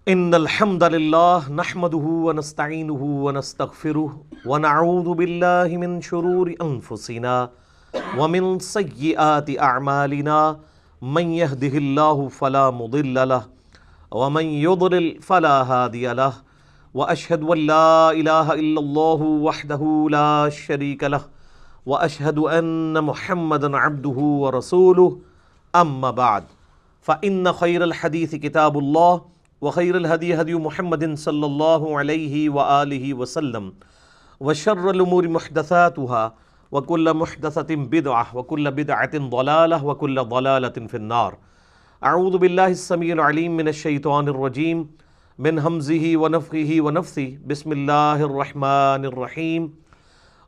ان الحمد للہ نحمده ونستعینه ونستغفره ونعوذ باللہ من شرور انفسنا ومن سیئات اعمالنا من يهده اللہ فلا مضل له ومن يضلل فلا هادی له واشهد ان لا الہ الا اللہ وحدہ لا شریک له واشهد ان محمدا عبدہ ورسولہ اما بعد فان خیر الحدیث کتاب اللہ وخیر الہدی ہدی محمد صلی اللہ علیہ وآلہ وسلم وشر الامور محدثاتها وکل محدثۃ بدعہ وکل بدعۃ ضلالہ وکل ضلالۃ فی النار۔ اعوذ باللہ السمیع العلیم من الشیطان الرجیم من ہمزہ ونفخہ ونفثہ بسم اللہ الرحمن الرحیم۔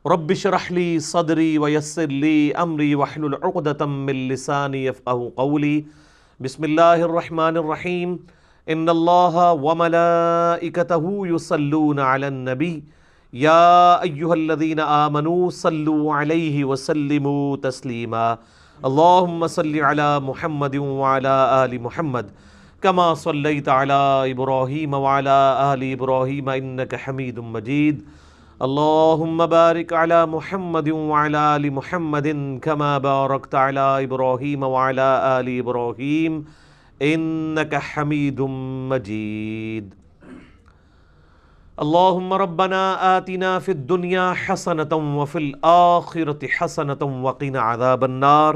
رب اشرح لی صدری ویسر لی امری واحلل عقدۃ من لسانی یفقہوا قولی۔ بسم اللہ الرحمن الرحیم۔ ان اللہ وملائکتہ یصلون علی النبی یا ایہا الذین آمنوا صلوا علیہ وسلموا تسلیما۔ اللہم صل علی محمد وعلی آل محمد کما صلیت علی ابراہیم وعلی آل ابراہیم انک حمید مجید۔ اللہم بارک علی محمد وعلی آل محمد کما بارکت علی ابراہیم وعلی آل ابراہیم انک حمید مجید۔ اللہم ربنا آتنا فی الدنیا حسنۃ وفی الآخرۃ حسنۃ وقنا عذاب النار۔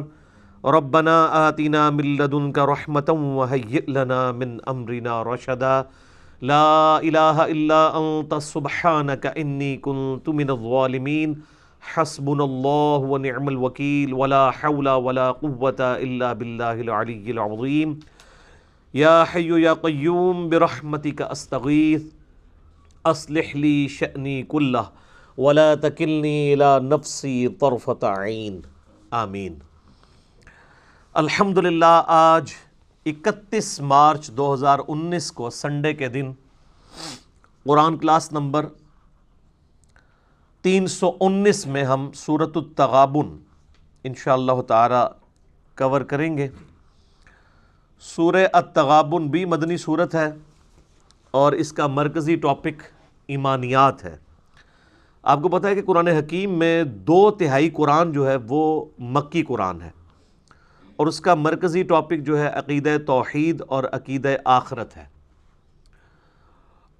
ربنا آتنا من لدنک رحمۃ وہیئ لنا من امرنا رشدا۔ لا الہ الا انت سبحانک انی کنت من الظالمین۔ حسبنا اللہ ونعم الوکیل ولا حول ولا قوة الا باللہ العلی العظیم۔ یا حی یا قیوم برحمتک استغیث اصلح لی شأنی کلہ ولا تکلنی الی نفسی طرفۃ عین آمین۔ الحمدللہ آج 31 مارچ 2019 کو سنڈے کے دن قرآن کلاس نمبر 319 میں ہم سورۃ التغابن انشاءاللہ تعالی کور کریں گے۔ سورہ التغابن بھی مدنی سورت ہے اور اس کا مرکزی ٹاپک ایمانیات ہے۔ آپ کو پتہ ہے کہ قرآن حکیم میں 2/3 قرآن جو ہے وہ مکی قرآن ہے اور اس کا مرکزی ٹاپک جو ہے عقیدہ توحید اور عقیدہ آخرت ہے،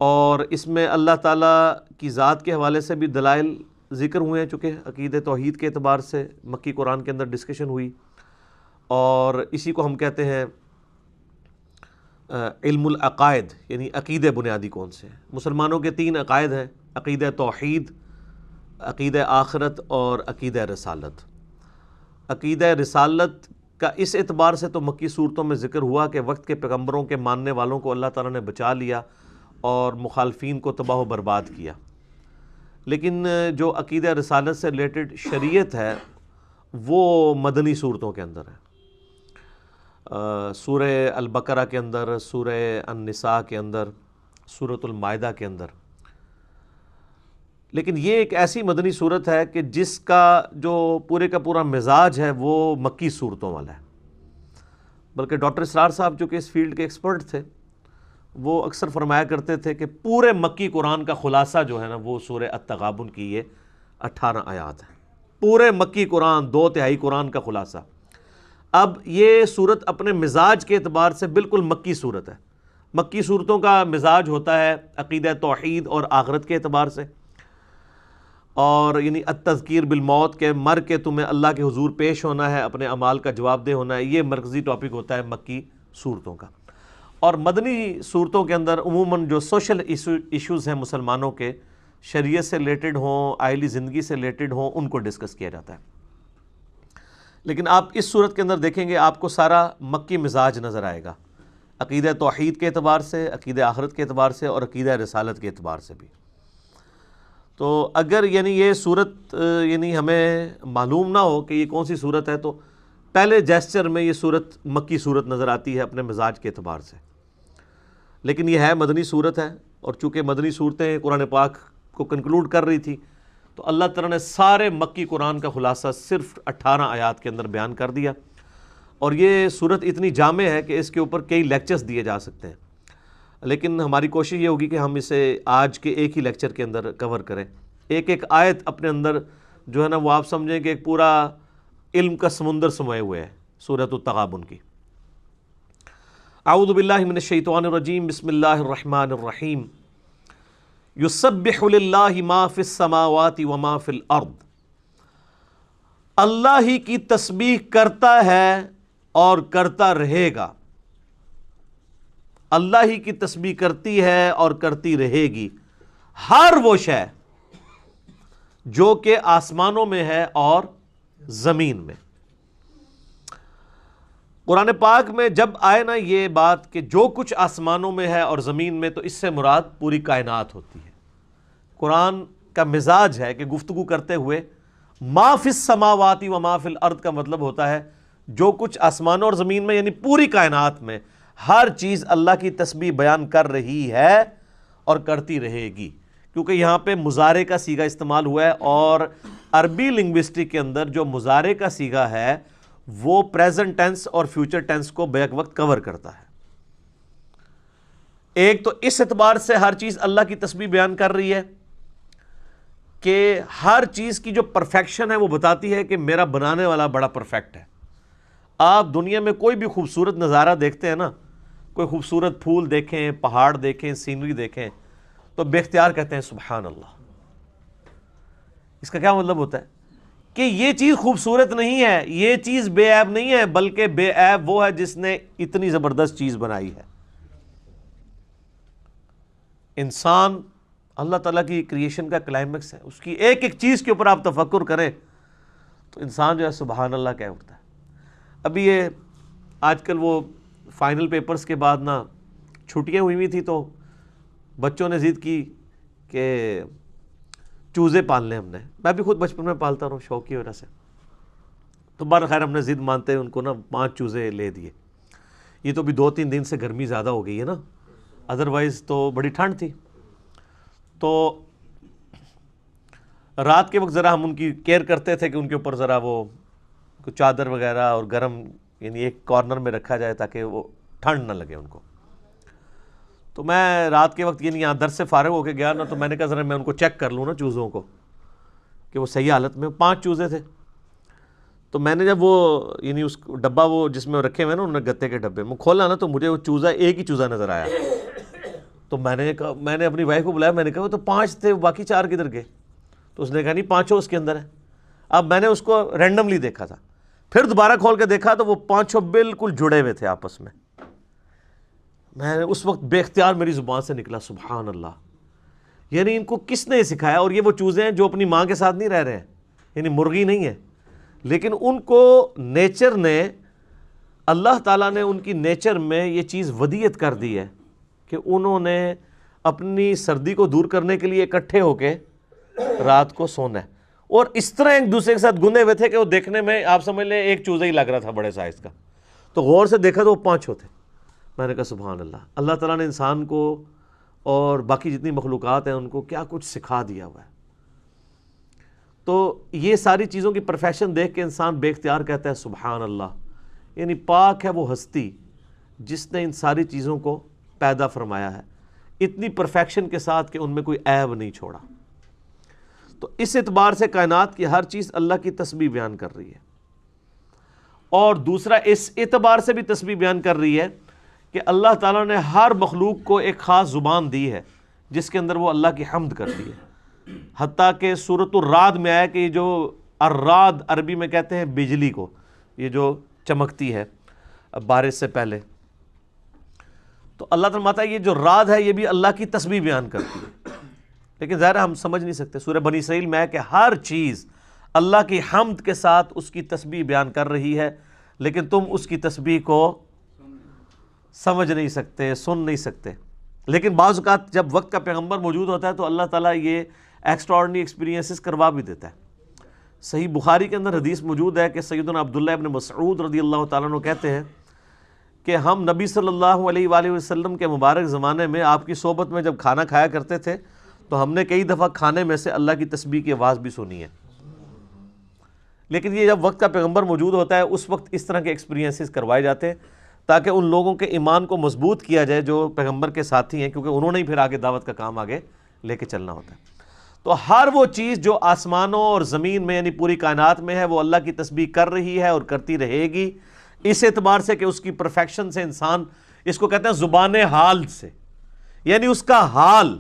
اور اس میں اللہ تعالیٰ کی ذات کے حوالے سے بھی دلائل ذکر ہوئے ہیں، چونکہ عقیدہ توحید کے اعتبار سے مکی قرآن کے اندر ڈسکشن ہوئی، اور اسی کو ہم کہتے ہیں علم العقائد، یعنی عقیدے بنیادی کون سے ہیں۔ مسلمانوں کے 3 عقائد ہیں، عقیدہ توحید، عقیدہ آخرت اور عقیدہ رسالت۔ عقیدہ رسالت کا اس اعتبار سے تو مکی صورتوں میں ذکر ہوا کہ وقت کے پیغمبروں کے ماننے والوں کو اللہ تعالیٰ نے بچا لیا اور مخالفین کو تباہ و برباد کیا، لیکن جو عقیدہ رسالت سے ریلیٹڈ شریعت ہے وہ مدنی صورتوں کے اندر ہے، سورہ البقرہ کے اندر، سورہ النساء کے اندر، سورۃ المائدہ کے اندر۔ لیکن یہ ایک ایسی مدنی صورت ہے کہ جس کا جو پورے کا پورا مزاج ہے وہ مکی صورتوں والا ہے، بلکہ ڈاکٹر اسرار صاحب جو کہ اس فیلڈ کے ایکسپرٹ تھے وہ اکثر فرمایا کرتے تھے کہ پورے مکی قرآن کا خلاصہ جو ہے نا وہ سورہ التغابن کی یہ 18 آیات ہیں، پورے مکی قرآن 2/3 قرآن کا خلاصہ۔ اب یہ صورت اپنے مزاج کے اعتبار سے بالکل مکی صورت ہے۔ مکی صورتوں کا مزاج ہوتا ہے عقیدہ توحید اور آخرت کے اعتبار سے، اور یعنی التذکیر بالموت کے مر کے تمہیں اللہ کے حضور پیش ہونا ہے، اپنے اعمال کا جواب دہ ہونا ہے، یہ مرکزی ٹاپک ہوتا ہے مکی صورتوں کا۔ اور مدنی صورتوں کے اندر عموماً جو سوشل ایشوز ہیں مسلمانوں کے، شریعت سے ریلیٹڈ ہوں، آئلی زندگی سے ریلیٹڈ ہوں، ان کو ڈسکس کیا جاتا ہے۔ لیکن آپ اس صورت کے اندر دیکھیں گے آپ کو سارا مکی مزاج نظر آئے گا، عقیدہ توحید کے اعتبار سے، عقیدہ آخرت کے اعتبار سے اور عقیدہ رسالت کے اعتبار سے بھی۔ تو اگر یعنی یہ صورت یعنی ہمیں معلوم نہ ہو کہ یہ کون سی صورت ہے تو پہلے جیسچر میں یہ صورت مکی صورت نظر آتی ہے اپنے مزاج کے اعتبار سے، لیکن یہ ہے مدنی صورت ہے، اور چونکہ مدنی صورتیں قرآن پاک کو کنکلوڈ کر رہی تھی تو اللہ تعالیٰ نے سارے مکی قرآن کا خلاصہ صرف 18 آیات کے اندر بیان کر دیا، اور یہ صورت اتنی جامع ہے کہ اس کے اوپر کئی لیکچرز دیے جا سکتے ہیں۔ لیکن ہماری کوشش یہ ہوگی کہ ہم اسے آج کے ایک ہی لیکچر کے اندر کور کریں. ایک ایک آیت اپنے اندر جو ہے نا وہ آپ سمجھیں کہ ایک پورا علم کا سمندر سموئے ہوئے ہے سورۃ التغابن کی. اعوذ باللہ من الشیطان الرجیم. بسم اللہ الرحمن الرحیم. یسبح للہ ما فی السماوات وما فی الارض. اللہ ہی کی تسبیح کرتا ہے اور کرتا رہے گا. اللہ ہی کی تسبیح کرتی ہے اور کرتی رہے گی ہر وہ شے جو کہ آسمانوں میں ہے اور زمین میں. قرآن پاک میں جب آئے نا یہ بات کہ جو کچھ آسمانوں میں ہے اور زمین میں، تو اس سے مراد پوری کائنات ہوتی ہے. قرآن کا مزاج ہے کہ گفتگو کرتے ہوئے ما فی السماوات و ما فی الارض کا مطلب ہوتا ہے جو کچھ آسمانوں اور زمین میں، یعنی پوری کائنات میں ہر چیز اللہ کی تسبیح بیان کر رہی ہے اور کرتی رہے گی. کیونکہ یہاں پہ مضارع کا صیغہ استعمال ہوا ہے، اور عربی لنگوسٹک کے اندر جو مضارع کا صیغہ ہے وہ پریزنٹ ٹینس اور فیوچر ٹینس کو بیک وقت کور کرتا ہے. ایک تو اس اعتبار سے ہر چیز اللہ کی تسبیح بیان کر رہی ہے کہ ہر چیز کی جو پرفیکشن ہے وہ بتاتی ہے کہ میرا بنانے والا بڑا پرفیکٹ ہے. آپ دنیا میں کوئی بھی خوبصورت نظارہ دیکھتے ہیں نا، کوئی خوبصورت پھول دیکھیں، پہاڑ دیکھیں، سینری دیکھیں، تو بے اختیار کہتے ہیں سبحان اللہ. اس کا کیا مطلب ہوتا ہے کہ یہ چیز خوبصورت نہیں ہے، یہ چیز بے عیب نہیں ہے، بلکہ بے عیب وہ ہے جس نے اتنی زبردست چیز بنائی ہے. انسان اللہ تعالیٰ کی کریشن کا کلائمیکس ہے. اس کی ایک ایک چیز کے اوپر آپ تفکر کریں تو انسان جو ہے سبحان اللہ کہہ اٹھتا ہے. ابھی یہ آج کل وہ فائنل پیپرز کے بعد نا چھٹیاں ہوئی تھی، تو بچوں نے ضد کی کہ چوزے پالنے ہم نے. میں بھی خود بچپن میں پالتا رہا ہوں شوق کی وجہ سے. تو بہرخیر ہم نے ضد مانتے ہیں ان کو نا 5 چوزے لے دیے. یہ تو بھی 2-3 دن سے گرمی زیادہ ہو گئی ہے نا، ادروائز تو بڑی ٹھنڈ تھی. تو رات کے وقت ذرا ہم ان کی کیئر کرتے تھے کہ ان کے اوپر ذرا وہ چادر وغیرہ اور گرم یعنی ایک کارنر میں رکھا جائے تاکہ وہ ٹھنڈ نہ لگے ان کو. تو میں رات کے وقت یعنی یہاں درس سے فارغ ہو کے گیا نا، تو میں نے کہا ذرا میں ان کو چیک کر لوں نا چوزوں کو کہ وہ صحیح حالت میں. 5 چوزے تھے. تو میں نے جب وہ یعنی اس ڈبہ وہ جس میں رکھے ہوئے نا انہوں نے گتے کے ڈبے میں کھولا نا، تو مجھے وہ چوزہ ایک ہی چوزہ نظر آیا. تو میں نے اپنی وائف کو بلایا، میں نے کہا وہ تو 5 تھے، باقی 4 کدھر گئے؟ تو اس نے کہا نہیں 5 اس کے اندر ہے. اب میں نے اس کو رینڈملی دیکھا تھا، پھر دوبارہ کھول کے دیکھا تو وہ 5 بالکل جڑے ہوئے تھے آپس میں. میں نے اس وقت بے اختیار میری زبان سے نکلا سبحان اللہ. یعنی ان کو کس نے سکھایا؟ اور یہ وہ چوزے ہیں جو اپنی ماں کے ساتھ نہیں رہ رہے ہیں، یعنی مرغی نہیں ہے، لیکن ان کو نیچر نے، اللہ تعالیٰ نے ان کی نیچر میں یہ چیز ودیعت کر دی ہے کہ انہوں نے اپنی سردی کو دور کرنے کے لیے اکٹھے ہو کے رات کو سونا ہے. اور اس طرح ایک دوسرے کے ساتھ گندے ہوئے تھے کہ وہ دیکھنے میں آپ سمجھ لیں ایک چوزہ ہی لگ رہا تھا بڑے سائز کا. تو غور سے دیکھا تو وہ 5 تھے. میں نے کہا سبحان اللہ. اللہ تعالیٰ نے انسان کو اور باقی جتنی مخلوقات ہیں ان کو کیا کچھ سکھا دیا ہوا ہے. تو یہ ساری چیزوں کی پرفیکشن دیکھ کے انسان بے اختیار کہتا ہے سبحان اللہ. یعنی پاک ہے وہ ہستی جس نے ان ساری چیزوں کو پیدا فرمایا ہے اتنی پرفیکشن کے ساتھ کہ ان میں کوئی عیب نہیں چھوڑا. تو اس اعتبار سے کائنات کی ہر چیز اللہ کی تسبیح بیان کر رہی ہے. اور دوسرا اس اعتبار سے بھی تسبیح بیان کر رہی ہے کہ اللہ تعالیٰ نے ہر مخلوق کو ایک خاص زبان دی ہے جس کے اندر وہ اللہ کی حمد کرتی ہے. حتیٰ کہ سورۃ الرعد میں آیا کہ یہ جو الرعد عربی میں کہتے ہیں بجلی کو، یہ جو چمکتی ہے بارش سے پہلے، تو اللہ تعالیٰ فرماتا ہے یہ جو رعد ہے یہ بھی اللہ کی تسبیح بیان کرتی ہے. لیکن ظاہر ہم سمجھ نہیں سکتے. سورہ بنی اسرائیل میں ہے کہ ہر چیز اللہ کی حمد کے ساتھ اس کی تسبیح بیان کر رہی ہے، لیکن تم اس کی تسبیح کو سمجھ نہیں سکتے، سن نہیں سکتے. لیکن بعض اوقات جب وقت کا پیغمبر موجود ہوتا ہے تو اللہ تعالیٰ یہ ایکسٹراڈنری ایکسپیرینسز کروا بھی دیتا ہے. صحیح بخاری کے اندر حدیث موجود ہے کہ سیدنا عبداللہ ابن مسعود رضی اللہ تعالیٰ عنہ کہتے ہیں کہ ہم نبی صلی اللہ علیہ وآلہ وسلم کے مبارک زمانے میں آپ کی صحبت میں جب کھانا کھایا کرتے تھے تو ہم نے کئی دفعہ کھانے میں سے اللہ کی تسبیح کی آواز بھی سنی ہے. لیکن یہ جب وقت کا پیغمبر موجود ہوتا ہے اس وقت اس طرح کے ایکسپیرینسز کروائے جاتے ہیں تاکہ ان لوگوں کے ایمان کو مضبوط کیا جائے جو پیغمبر کے ساتھی ہیں، کیونکہ انہوں نے ہی پھر آگے دعوت کا کام آگے لے کے چلنا ہوتا ہے۔ تو ہر وہ چیز جو آسمانوں اور زمین میں یعنی پوری کائنات میں ہے وہ اللہ کی تسبیح کر رہی ہے اور کرتی رہے گی، اس اعتبار سے کہ اس کی پرفیکشن سے انسان اس کو کہتے ہیں زبان حال سے، یعنی اس کا حال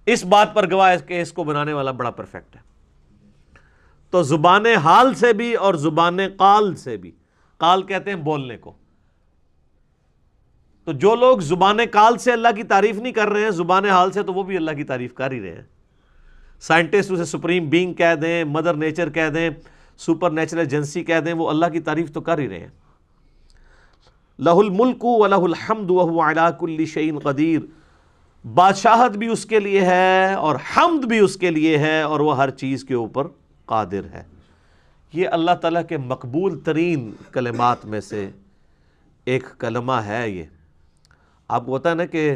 اس بات پر گواہ ہے کہ اس کو بنانے والا بڑا پرفیکٹ ہے۔ تو زبان حال سے بھی اور زبان قال سے بھی، قال کہتے ہیں بولنے کو، تو جو لوگ زبان قال سے اللہ کی تعریف نہیں کر رہے ہیں، زبان حال سے تو وہ بھی اللہ کی تعریف کر ہی رہے ہیں۔ سائنٹسٹ اسے سپریم بینگ کہہ دیں، مدر نیچر کہہ دیں، سپر نیچرل ایجنسی کہہ دیں، وہ اللہ کی تعریف تو کر ہی رہے ہیں۔ لہ الملک ولہ الحمد وہو علی کل شیء قدیر، بادشاہت بھی اس کے لیے ہے اور حمد بھی اس کے لیے ہے اور وہ ہر چیز کے اوپر قادر ہے۔ یہ اللہ تعالیٰ کے مقبول ترین کلمات میں سے ایک کلمہ ہے۔ یہ آپ کو پتہ ہے نا کہ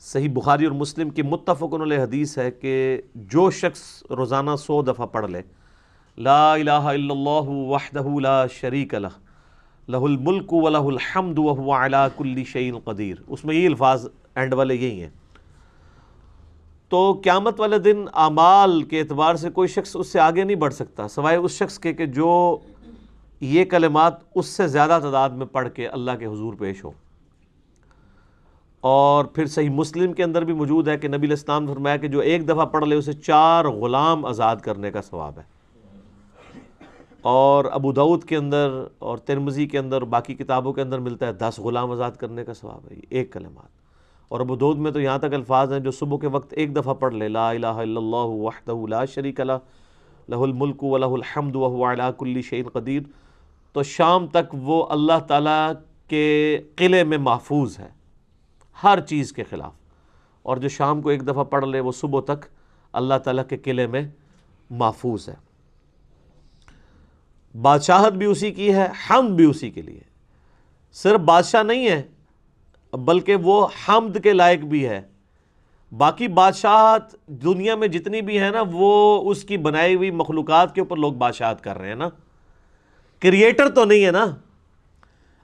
صحیح بخاری اور مسلم کی متفق علیہ حدیث ہے کہ جو شخص روزانہ 100 دفعہ پڑھ لے لا الہ الا اللہ وحدہ لا شریک لہ لہ الملک ولہ الحمد وہو علی کل شیء قدیر، اس میں یہ الفاظ اینڈ والے یہی ہیں، تو قیامت والے دن اعمال کے اعتبار سے کوئی شخص اس سے آگے نہیں بڑھ سکتا سوائے اس شخص کے کہ جو یہ کلمات اس سے زیادہ تعداد میں پڑھ کے اللہ کے حضور پیش ہو۔ اور پھر صحیح مسلم کے اندر بھی موجود ہے کہ نبی علیہ السلام نے فرمایا کہ جو ایک دفعہ پڑھ لے اسے 4 غلام آزاد کرنے کا ثواب ہے۔ اور ابو داؤد کے اندر اور ترمذی کے اندر باقی کتابوں کے اندر ملتا ہے 10 غلام آزاد کرنے کا ثواب ہے، یہ ایک کلمات۔ اور ابو داؤد میں تو یہاں تک الفاظ ہیں جو صبح کے وقت ایک دفعہ پڑھ لے لا الہ الا اللہ وحدہ لا شریک لہ لہ الملک ولہ الحمد وہو علی کل شیء قدیر، تو شام تک وہ اللہ تعالیٰ کے قلعے میں محفوظ ہے ہر چیز کے خلاف، اور جو شام کو ایک دفعہ پڑھ لے وہ صبح تک اللہ تعالیٰ کے قلعے میں محفوظ ہے۔ بادشاہت بھی اسی کی ہے، حمد بھی اسی کے لیے، صرف بادشاہ نہیں ہے بلکہ وہ حمد کے لائق بھی ہے۔ باقی بادشاہت دنیا میں جتنی بھی ہے نا وہ اس کی بنائی ہوئی مخلوقات کے اوپر لوگ بادشاہت کر رہے ہیں نا، کریٹر تو نہیں ہے نا۔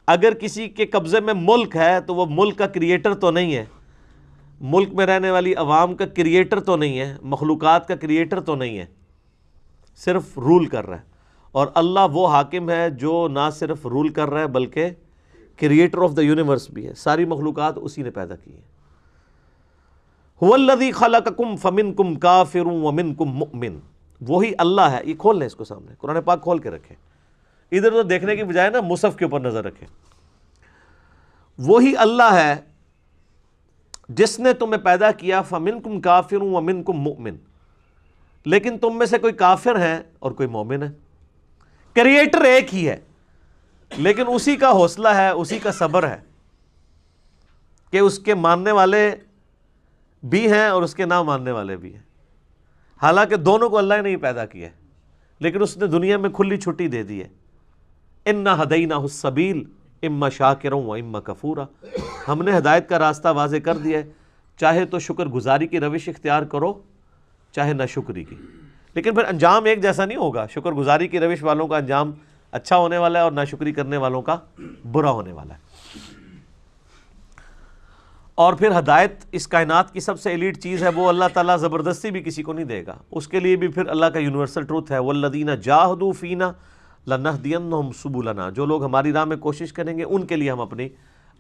اگر کسی کے قبضے میں ملک ہے تو وہ ملک کا کریٹر تو نہیں ہے، ملک میں رہنے والی عوام کا کریٹر تو نہیں ہے، مخلوقات کا کریٹر تو نہیں ہے، صرف رول کر رہا ہے۔ اور اللہ وہ حاکم ہے جو نہ صرف رول کر رہا ہے بلکہ کریٹر آف دا یونیورس بھی ہے، ساری مخلوقات اسی نے پیدا کی ہے۔ هو الذی خلقکم فمنکم کافر ومنکم مؤمن، وہی اللہ ہے۔ یہ کھول لیں اس کو سامنے، قرآن پاک کھول کے رکھیں، ادھر ادھر دیکھنے کی بجائے نا مصحف کے اوپر نظر رکھیں۔ وہی اللہ ہے جس نے تمہیں پیدا کیا، فمنکم کافر ومنکم مؤمن، لیکن تم میں سے کوئی کافر ہے اور کوئی مومن ہے۔ کریٹر ایک ہی ہے لیکن اسی کا حوصلہ ہے، اسی کا صبر ہے کہ اس کے ماننے والے بھی ہیں اور اس کے نہ ماننے والے بھی ہیں، حالانکہ دونوں کو اللہ نے ہی پیدا کیا ہے، لیکن اس نے دنیا میں کھلی چھٹی دے دی ہے۔ اِنَّا ہَدَيْنَاهُ السَّبِيلَ اِمَّا شَاكِرًا وَإِمَّا كَفُورًا، ہم نے ہدایت کا راستہ واضح کر دیا ہے، چاہے تو شکر گزاری کی روش اختیار کرو چاہے نہ شکری کی، لیکن پھر انجام ایک جیسا نہیں ہوگا۔ شکر گزاری کی روش والوں کا انجام اچھا ہونے والا ہے اور ناشکری کرنے والوں کا برا ہونے والا ہے۔ اور پھر ہدایت اس کائنات کی سب سے ایلیٹ چیز ہے، وہ اللہ تعالیٰ زبردستی بھی کسی کو نہیں دے گا، اس کے لیے بھی پھر اللہ کا یونیورسل ٹروتھ ہے، وَالَّذِينَ جَاهَدُوا فِينَا لَنَهْدِيَنَّهُمْ سُبُلَنَا، جو لوگ ہماری راہ میں کوشش کریں گے ان کے لیے ہم اپنی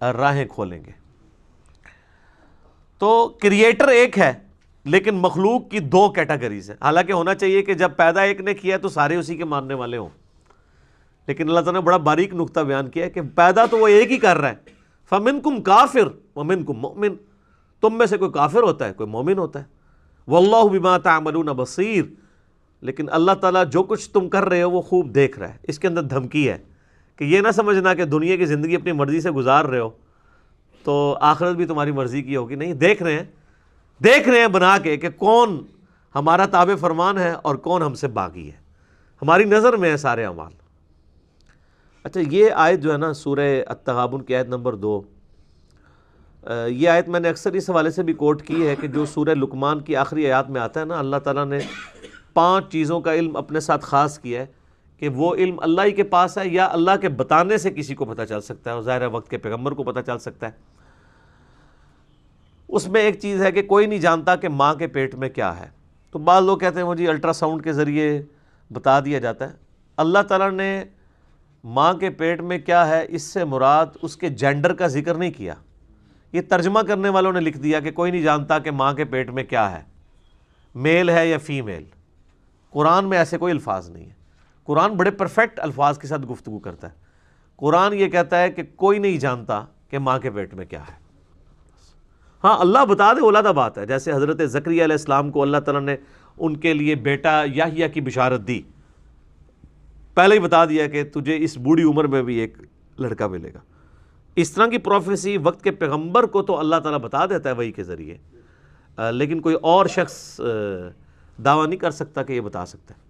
راہیں کھولیں گے۔ تو کریٹر ایک ہے لیکن مخلوق کی 2 کیٹیگریز ہیں، حالانکہ ہونا چاہیے کہ جب پیدا ایک نے کیا تو سارے اسی کے ماننے والے ہوں، لیکن اللہ تعالیٰ نے بڑا باریک نقطہ بیان کیا ہے کہ پیدا تو وہ ایک ہی کر رہا ہے۔ فَمِنْكُمْ كَافِرٌ وَمِنْكُمْ مُؤْمِنٌ، تم میں سے کوئی کافر ہوتا ہے کوئی مومن ہوتا ہے۔ وَاللَّهُ بِمَا تَعْمَلُونَ بَصِيرٌ، لیکن اللہ تعالیٰ جو کچھ تم کر رہے ہو وہ خوب دیکھ رہا ہے۔ اس کے اندر دھمکی ہے کہ یہ نہ سمجھنا کہ دنیا کی زندگی اپنی مرضی سے گزار رہے ہو تو آخرت بھی تمہاری مرضی کی ہوگی، نہیں، دیکھ رہے ہیں بنا کے کہ کون ہمارا تابع فرمان ہے اور کون ہم سے باغی ہے، ہماری نظر میں ہے سارے اعمال۔ اچھا، یہ آیت جو ہے نا سورہ التغابن کی آیت نمبر 2، یہ آیت میں نے اکثر اس حوالے سے بھی کوٹ کی ہے کہ جو سورہ لقمان کی آخری آیات میں آتا ہے نا، اللہ تعالیٰ نے 5 چیزوں کا علم اپنے ساتھ خاص کیا ہے کہ وہ علم اللہ ہی کے پاس ہے یا اللہ کے بتانے سے کسی کو پتہ چل سکتا ہے، اور ظاہر ہے وقت کے پیغمبر کو پتہ چل سکتا ہے۔ اس میں ایک چیز ہے کہ کوئی نہیں جانتا کہ ماں کے پیٹ میں کیا ہے۔ تو بعض لوگ کہتے ہیں وہ جی الٹرا ساؤنڈ کے ذریعے بتا دیا جاتا ہے۔ اللہ تعالیٰ نے ماں کے پیٹ میں کیا ہے اس سے مراد اس کے جینڈر کا ذکر نہیں کیا، یہ ترجمہ کرنے والوں نے لکھ دیا کہ کوئی نہیں جانتا کہ ماں کے پیٹ میں کیا ہے، میل ہے یا فیمیل۔ قرآن میں ایسے کوئی الفاظ نہیں ہے، قرآن بڑے پرفیکٹ الفاظ کے ساتھ گفتگو کرتا ہے۔ قرآن یہ کہتا ہے کہ کوئی نہیں جانتا کہ ماں کے پیٹ میں کیا ہے۔ ہاں اللہ بتا دے علیحدہ بات ہے، جیسے حضرت زکریا علیہ السلام کو اللہ تعالیٰ نے ان کے لیے بیٹا یحییٰ کی بشارت دی، پہلے ہی بتا دیا کہ تجھے اس بوڑھی عمر میں بھی ایک لڑکا ملے گا۔ اس طرح کی پروفیسی وقت کے پیغمبر کو تو اللہ تعالیٰ بتا دیتا ہے وحی کے ذریعے، لیکن کوئی اور شخص دعویٰ نہیں کر سکتا کہ یہ بتا سکتا ہے۔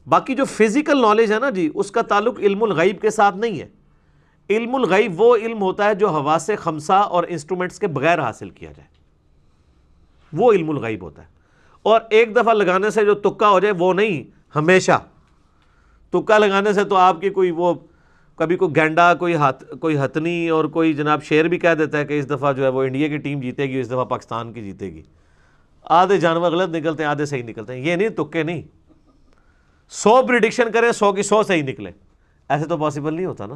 باقی جو فزیکل نالج ہے نا جی، اس کا تعلق علم الغیب کے ساتھ نہیں ہے۔ علم الغیب وہ علم ہوتا ہے جو حواس خمسہ اور انسٹرومنٹس کے بغیر حاصل کیا جائے، وہ علم الغیب ہوتا ہے۔ اور ایک دفعہ لگانے سے جو تکا ہو جائے وہ نہیں، ہمیشہ تکا لگانے سے تو آپ کی کوئی وہ کبھی کوئی گینڈا، کوئی ہتنی اور کوئی جناب شیر بھی کہہ دیتا ہے کہ اس دفعہ جو ہے وہ انڈیا کی ٹیم جیتے گی، اس دفعہ پاکستان کی جیتے گی۔ آدھے جانور غلط نکلتے ہیں، آدھے صحیح نکلتے ہیں، یہ نہیں تکے نہیں۔ 100 پریڈکشن کریں 100 کی 100 صحیح نکلے، ایسے تو پاسبل نہیں ہوتا نا۔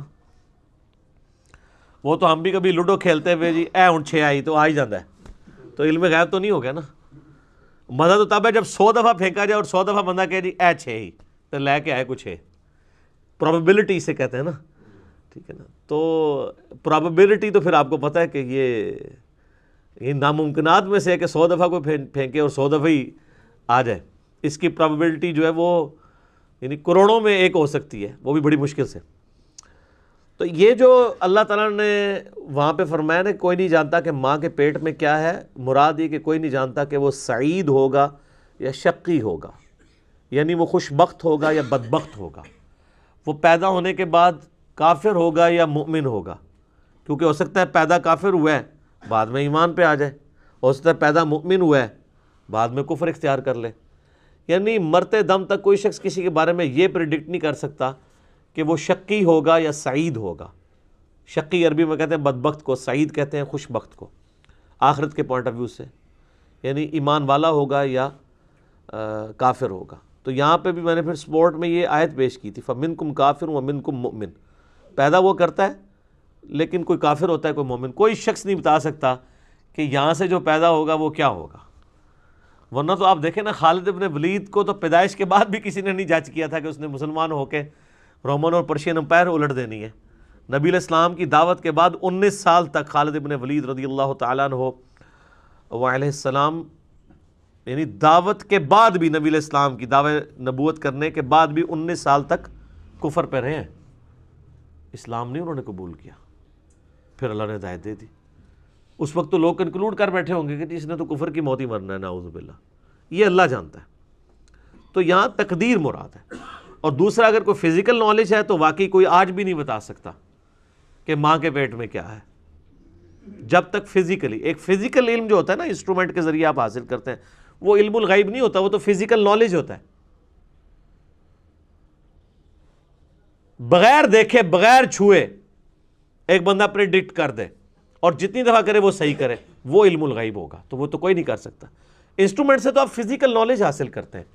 وہ تو ہم بھی کبھی لوڈو کھیلتے ہوئے جی اے ہن 6 آئی تو آ ہی جاتا ہے، تو علم غیب تو نہیں ہو گیا نا۔ مزہ تو تب ہے جب 100 دفعہ پھینکا جائے اور 100 دفعہ بندہ کہے جی اے 6 ہی، تو لے کے آئے کچھ ہے، پروبیبلٹی اسے کہتے ہیں نا، ٹھیک ہے نا۔ تو پروبیبلٹی تو پھر آپ کو پتہ ہے کہ یہ ناممکنات میں سے ہے کہ 100 دفعہ کوئی پھینکے اور 100 دفعہ ہی آ جائے، اس کی پروبیبلٹی جو ہے وہ یعنی کروڑوں میں ایک ہو سکتی ہے، وہ بھی بڑی مشکل سے۔ تو یہ جو اللہ تعالیٰ نے وہاں پہ فرمایا نا کوئی نہیں جانتا کہ ماں کے پیٹ میں کیا ہے، مراد یہ کہ کوئی نہیں جانتا کہ وہ سعید ہوگا یا شقی ہوگا، یعنی وہ خوش بخت ہوگا یا بدبخت ہوگا، وہ پیدا ہونے کے بعد کافر ہوگا یا مومن ہوگا، کیونکہ ہو سکتا ہے پیدا کافر ہوا ہے بعد میں ایمان پہ آ جائے، ہو سکتا ہے پیدا مومن ہوا ہے بعد میں کفر اختیار کر لے۔ یعنی مرتے دم تک کوئی شخص کسی کے بارے میں یہ پریڈکٹ نہیں کر سکتا کہ وہ شقی ہوگا یا سعید ہوگا۔ شقی عربی میں کہتے ہیں بدبخت کو، سعید کہتے ہیں خوش بخت کو، آخرت کے پوائنٹ آف ویو سے، یعنی ایمان والا ہوگا یا کافر ہوگا۔ تو یہاں پہ بھی میں نے پھر سپورٹ میں یہ آیت پیش کی تھی، فَمِنْكُمْ كَافِرٌ وَمِنْكُمْ مُؤْمِنٌ، پیدا وہ کرتا ہے لیکن کوئی کافر ہوتا ہے کوئی مومن، کوئی شخص نہیں بتا سکتا کہ یہاں سے جو پیدا ہوگا وہ کیا ہوگا۔ ورنہ تو آپ دیکھیں نا خالد ابن ولید کو تو پیدائش کے بعد بھی کسی نے نہیں جج کیا تھا کہ اس نے مسلمان ہو کے رومن اور پرشین امپائر الٹ دینی ہے۔ نبی علیہ السلام کی دعوت کے بعد 19 سال تک خالد ابن ولید رضی اللہ تعالیٰ عنہ وعلیہ السلام، یعنی دعوت کے بعد بھی نبی علیہ السلام کی دعوت نبوت کرنے کے بعد بھی 19 سال تک کفر پہ رہے ہیں، اسلام نہیں انہوں نے قبول کیا، پھر اللہ نے ہدایت دے دی۔ اس وقت تو لوگ کنکلوڈ کر بیٹھے ہوں گے کہ اس نے تو کفر کی موت ہی مرنا ہے، نعوذ باللہ، یہ اللہ جانتا ہے۔ تو یہاں تقدیر مراد ہے۔ اور دوسرا اگر کوئی فزیکل نالج ہے تو واقعی کوئی آج بھی نہیں بتا سکتا کہ ماں کے پیٹ میں کیا ہے، جب تک فزیکلی، ایک فزیکل علم جو ہوتا ہے نا انسٹرومنٹ کے ذریعے آپ حاصل کرتے ہیں، وہ علم الغیب نہیں ہوتا، وہ تو فزیکل نالج ہوتا ہے۔ بغیر دیکھے بغیر چھوئے ایک بندہ پریڈکٹ کر دے اور جتنی دفعہ کرے وہ صحیح کرے، وہ علم الغیب ہوگا، تو وہ تو کوئی نہیں کر سکتا۔ انسٹرومنٹ سے تو آپ فزیکل نالج حاصل کرتے ہیں،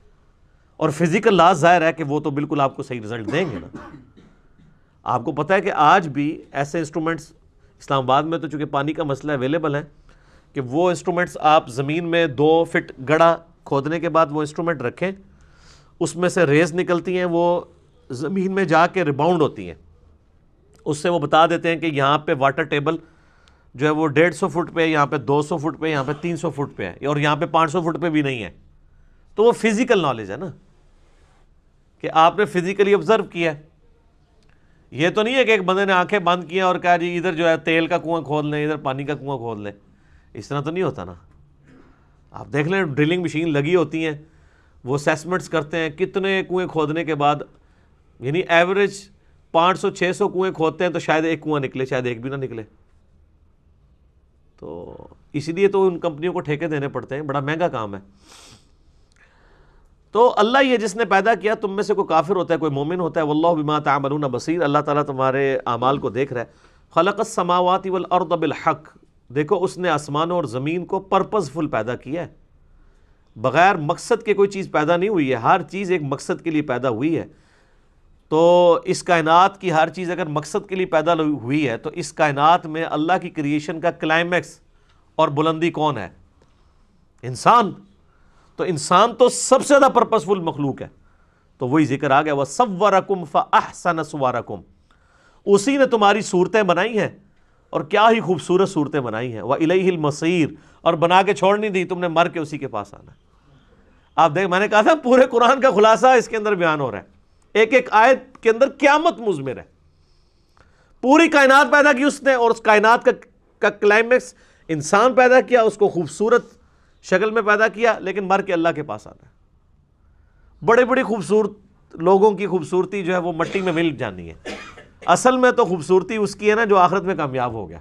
اور فزیکل لاز ظاہر ہے کہ وہ تو بالکل آپ کو صحیح رزلٹ دیں گے نا۔ آپ کو پتہ ہے کہ آج بھی ایسے انسٹرومنٹس اسلام آباد میں تو چونکہ پانی کا مسئلہ اویلیبل ہے کہ وہ انسٹرومنٹس آپ زمین میں 2 فٹ گڑھا کھودنے کے بعد وہ انسٹرومنٹ رکھیں، اس میں سے ریز نکلتی ہیں، وہ زمین میں جا کے ریباؤنڈ ہوتی ہیں، اس سے وہ بتا دیتے ہیں کہ یہاں پہ واٹر ٹیبل جو ہے وہ 150 فٹ پہ، یہاں پہ 200 فٹ پہ، یہاں پہ 300 فٹ پہ ہے، اور یہاں پہ 500 فٹ پہ بھی نہیں ہے۔ تو وہ فزیکل نالج ہے نا، کہ آپ نے فزیکلی آبزرو کیا ہے۔ یہ تو نہیں ہے کہ ایک بندے نے آنکھیں بند کیا اور کہا جی ادھر جو ہے تیل کا کنواں کھود لیں، ادھر پانی کا کنواں کھود لیں، اس طرح تو نہیں ہوتا نا۔ آپ دیکھ لیں ڈرلنگ مشین لگی ہوتی ہیں، وہ اسیسمنٹس کرتے ہیں کتنے کنویں کھودنے کے بعد، یعنی ایوریج 500-600 کنویں کھودتے ہیں تو شاید ایک کنواں نکلے، شاید ایک بھی نہ نکلے۔ تو اسی لیے تو ان کمپنیوں کو ٹھیکے دینے پڑتے ہیں، بڑا مہنگا کام ہے۔ تو اللہ یہ جس نے پیدا کیا، تم میں سے کوئی کافر ہوتا ہے کوئی مومن ہوتا ہے، واللہ بما تعملون بصیر، اللہ تعالیٰ تمہارے اعمال کو دیکھ رہا ہے۔ خلق السماوات والارض بالحق، دیکھو اس نے آسمانوں اور زمین کو پرپز فل پیدا کیا ہے، بغیر مقصد کے کوئی چیز پیدا نہیں ہوئی ہے، ہر چیز ایک مقصد کے لیے پیدا ہوئی ہے۔ تو اس کائنات کی ہر چیز اگر مقصد کے لیے پیدا ہوئی ہے تو اس کائنات میں اللہ کی کریشن کا کلائمیکس اور بلندی کون ہے؟ انسان۔ تو انسان تو سب سے زیادہ پرپسفل مخلوق ہے، تو وہی ذکر آ گیا وَصَوَّرَكُمْ فَأَحْسَنَ صُوَرَكُمْ، اسی نے تمہاری صورتیں بنائی ہیں اور کیا ہی خوبصورت صورتیں بنائی ہیں، وَإِلَيْهِ الْمَصِيرُ، اور بنا کے چھوڑ نہیں دی، تم نے مر کے اسی کے پاس آنا ہے۔ آپ دیکھ، میں نے کہا تھا پورے قرآن کا خلاصہ اس کے اندر بیان ہو رہا ہے، ایک ایک آیت کے اندر قیامت مضمر ہے۔ پوری کائنات پیدا کی اس نے، اور اس کائنات کا کلائمیکس انسان پیدا کیا، اس کو خوبصورت شکل میں پیدا کیا، لیکن مر کے اللہ کے پاس آنا ہے۔ بڑے بڑی خوبصورت لوگوں کی خوبصورتی جو ہے وہ مٹی میں مل جانی ہے، اصل میں تو خوبصورتی اس کی ہے نا جو آخرت میں کامیاب ہو گیا۔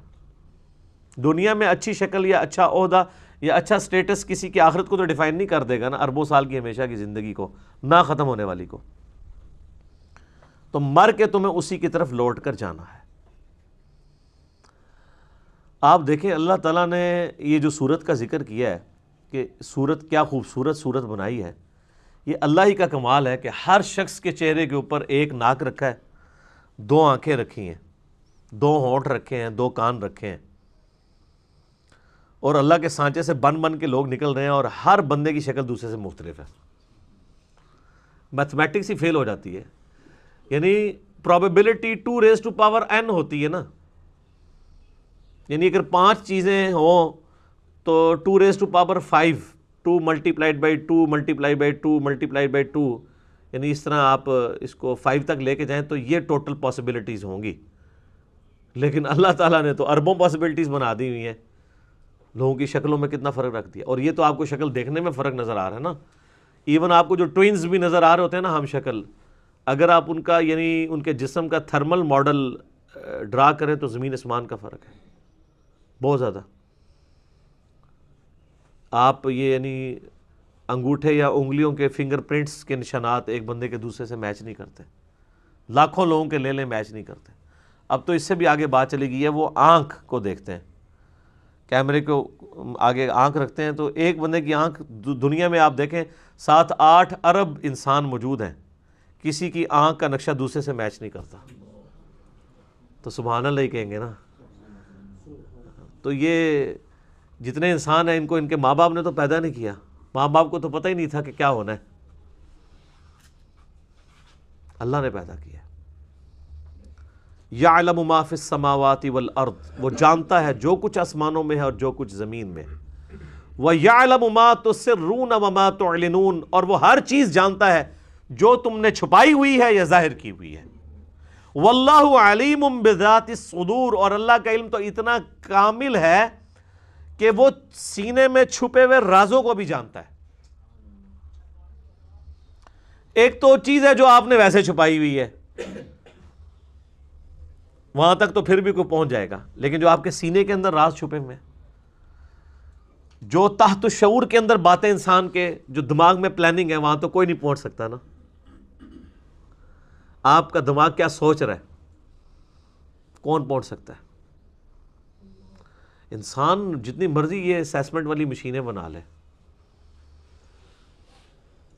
دنیا میں اچھی شکل یا اچھا عہدہ یا اچھا سٹیٹس کسی کی آخرت کو تو ڈیفائن نہیں کر دے گا نا، اربوں سال کی ہمیشہ کی زندگی کو، نہ ختم ہونے والی کو۔ تو مر کے تمہیں اسی کی طرف لوٹ کر جانا ہے۔ آپ دیکھیں اللہ تعالیٰ نے یہ جو صورت کا ذکر کیا ہے کہ صورت کیا خوبصورت صورت بنائی ہے، یہ اللہ ہی کا کمال ہے کہ ہر شخص کے چہرے کے اوپر ایک ناک رکھا ہے، دو آنکھیں رکھی ہیں، دو ہونٹ رکھے ہیں، دو کان رکھے ہیں، اور اللہ کے سانچے سے بن بن کے لوگ نکل رہے ہیں، اور ہر بندے کی شکل دوسرے سے مختلف ہے۔ میتھمیٹکس ہی فیل ہو جاتی ہے، یعنی پرابیبلٹی 2n ہوتی ہے نا، یعنی اگر 5 چیزیں ہوں تو 2^5، 2 multiplied by 2 multiplied by 2 multiplied by 2، یعنی اس طرح آپ اس کو 5 تک لے کے جائیں تو یہ ٹوٹل پاسبلٹیز ہوں گی۔ لیکن اللہ تعالیٰ نے تو اربوں پاسبلٹیز بنا دی ہوئی ہیں، لوگوں کی شکلوں میں کتنا فرق رکھ دیا۔ اور یہ تو آپ کو شکل دیکھنے میں فرق نظر آ رہا ہے نا، ایون آپ کو جو ٹوئنز بھی نظر آ رہے ہوتے ہیں نا ہم شکل، اگر آپ ان کا یعنی ان کے جسم کا تھرمل ماڈل ڈرا کریں تو زمین اسمان کا فرق ہے بہت زیادہ۔ آپ یہ یعنی انگوٹھے یا انگلیوں کے فنگر پرنٹس کے نشانات ایک بندے کے دوسرے سے میچ نہیں کرتے، لاکھوں لوگوں کے لے میچ نہیں کرتے۔ اب تو اس سے بھی آگے بات چلی گئی ہے، وہ آنکھ کو دیکھتے ہیں، کیمرے کو آگے آنکھ رکھتے ہیں، تو ایک بندے کی آنکھ، دنیا میں آپ دیکھیں 7-8 ارب انسان موجود ہیں، کسی کی آنکھ کا نقشہ دوسرے سے میچ نہیں کرتا، تو سبحان اللہ ہی کہیں گے نا۔ تو یہ جتنے انسان ہیں ان کو ان کے ماں باپ نے تو پیدا نہیں کیا، ماں باپ کو تو پتہ ہی نہیں تھا کہ کیا ہونا ہے، اللہ نے پیدا کیا۔ یعلم ما فی السماوات والارض، وہ جانتا ہے جو کچھ آسمانوں میں ہے اور جو کچھ زمین میں۔ وَيَعْلَمُ مَا تُسِرُّونَ وَمَا تُعْلِنُونَ، اور وہ ہر چیز جانتا ہے جو تم نے چھپائی ہوئی ہے یا ظاہر کی ہوئی ہے۔ وَاللَّهُ عَلِيمٌ بِذَاتِ الصُّدُورِ، اور اللہ کا علم تو اتنا کامل ہے کہ وہ سینے میں چھپے ہوئے رازوں کو بھی جانتا ہے۔ ایک تو چیز ہے جو آپ نے ویسے چھپائی ہوئی ہے، وہاں تک تو پھر بھی کوئی پہنچ جائے گا، لیکن جو آپ کے سینے کے اندر راز چھپے ہوئے ہیں، جو تحت شعور کے اندر باتیں انسان کے جو دماغ میں پلاننگ ہے، وہاں تو کوئی نہیں پہنچ سکتا نا۔ آپ کا دماغ کیا سوچ رہا ہے، کون پہنچ سکتا ہے؟ انسان جتنی مرضی یہ اسیسمنٹ والی مشینیں بنا لے،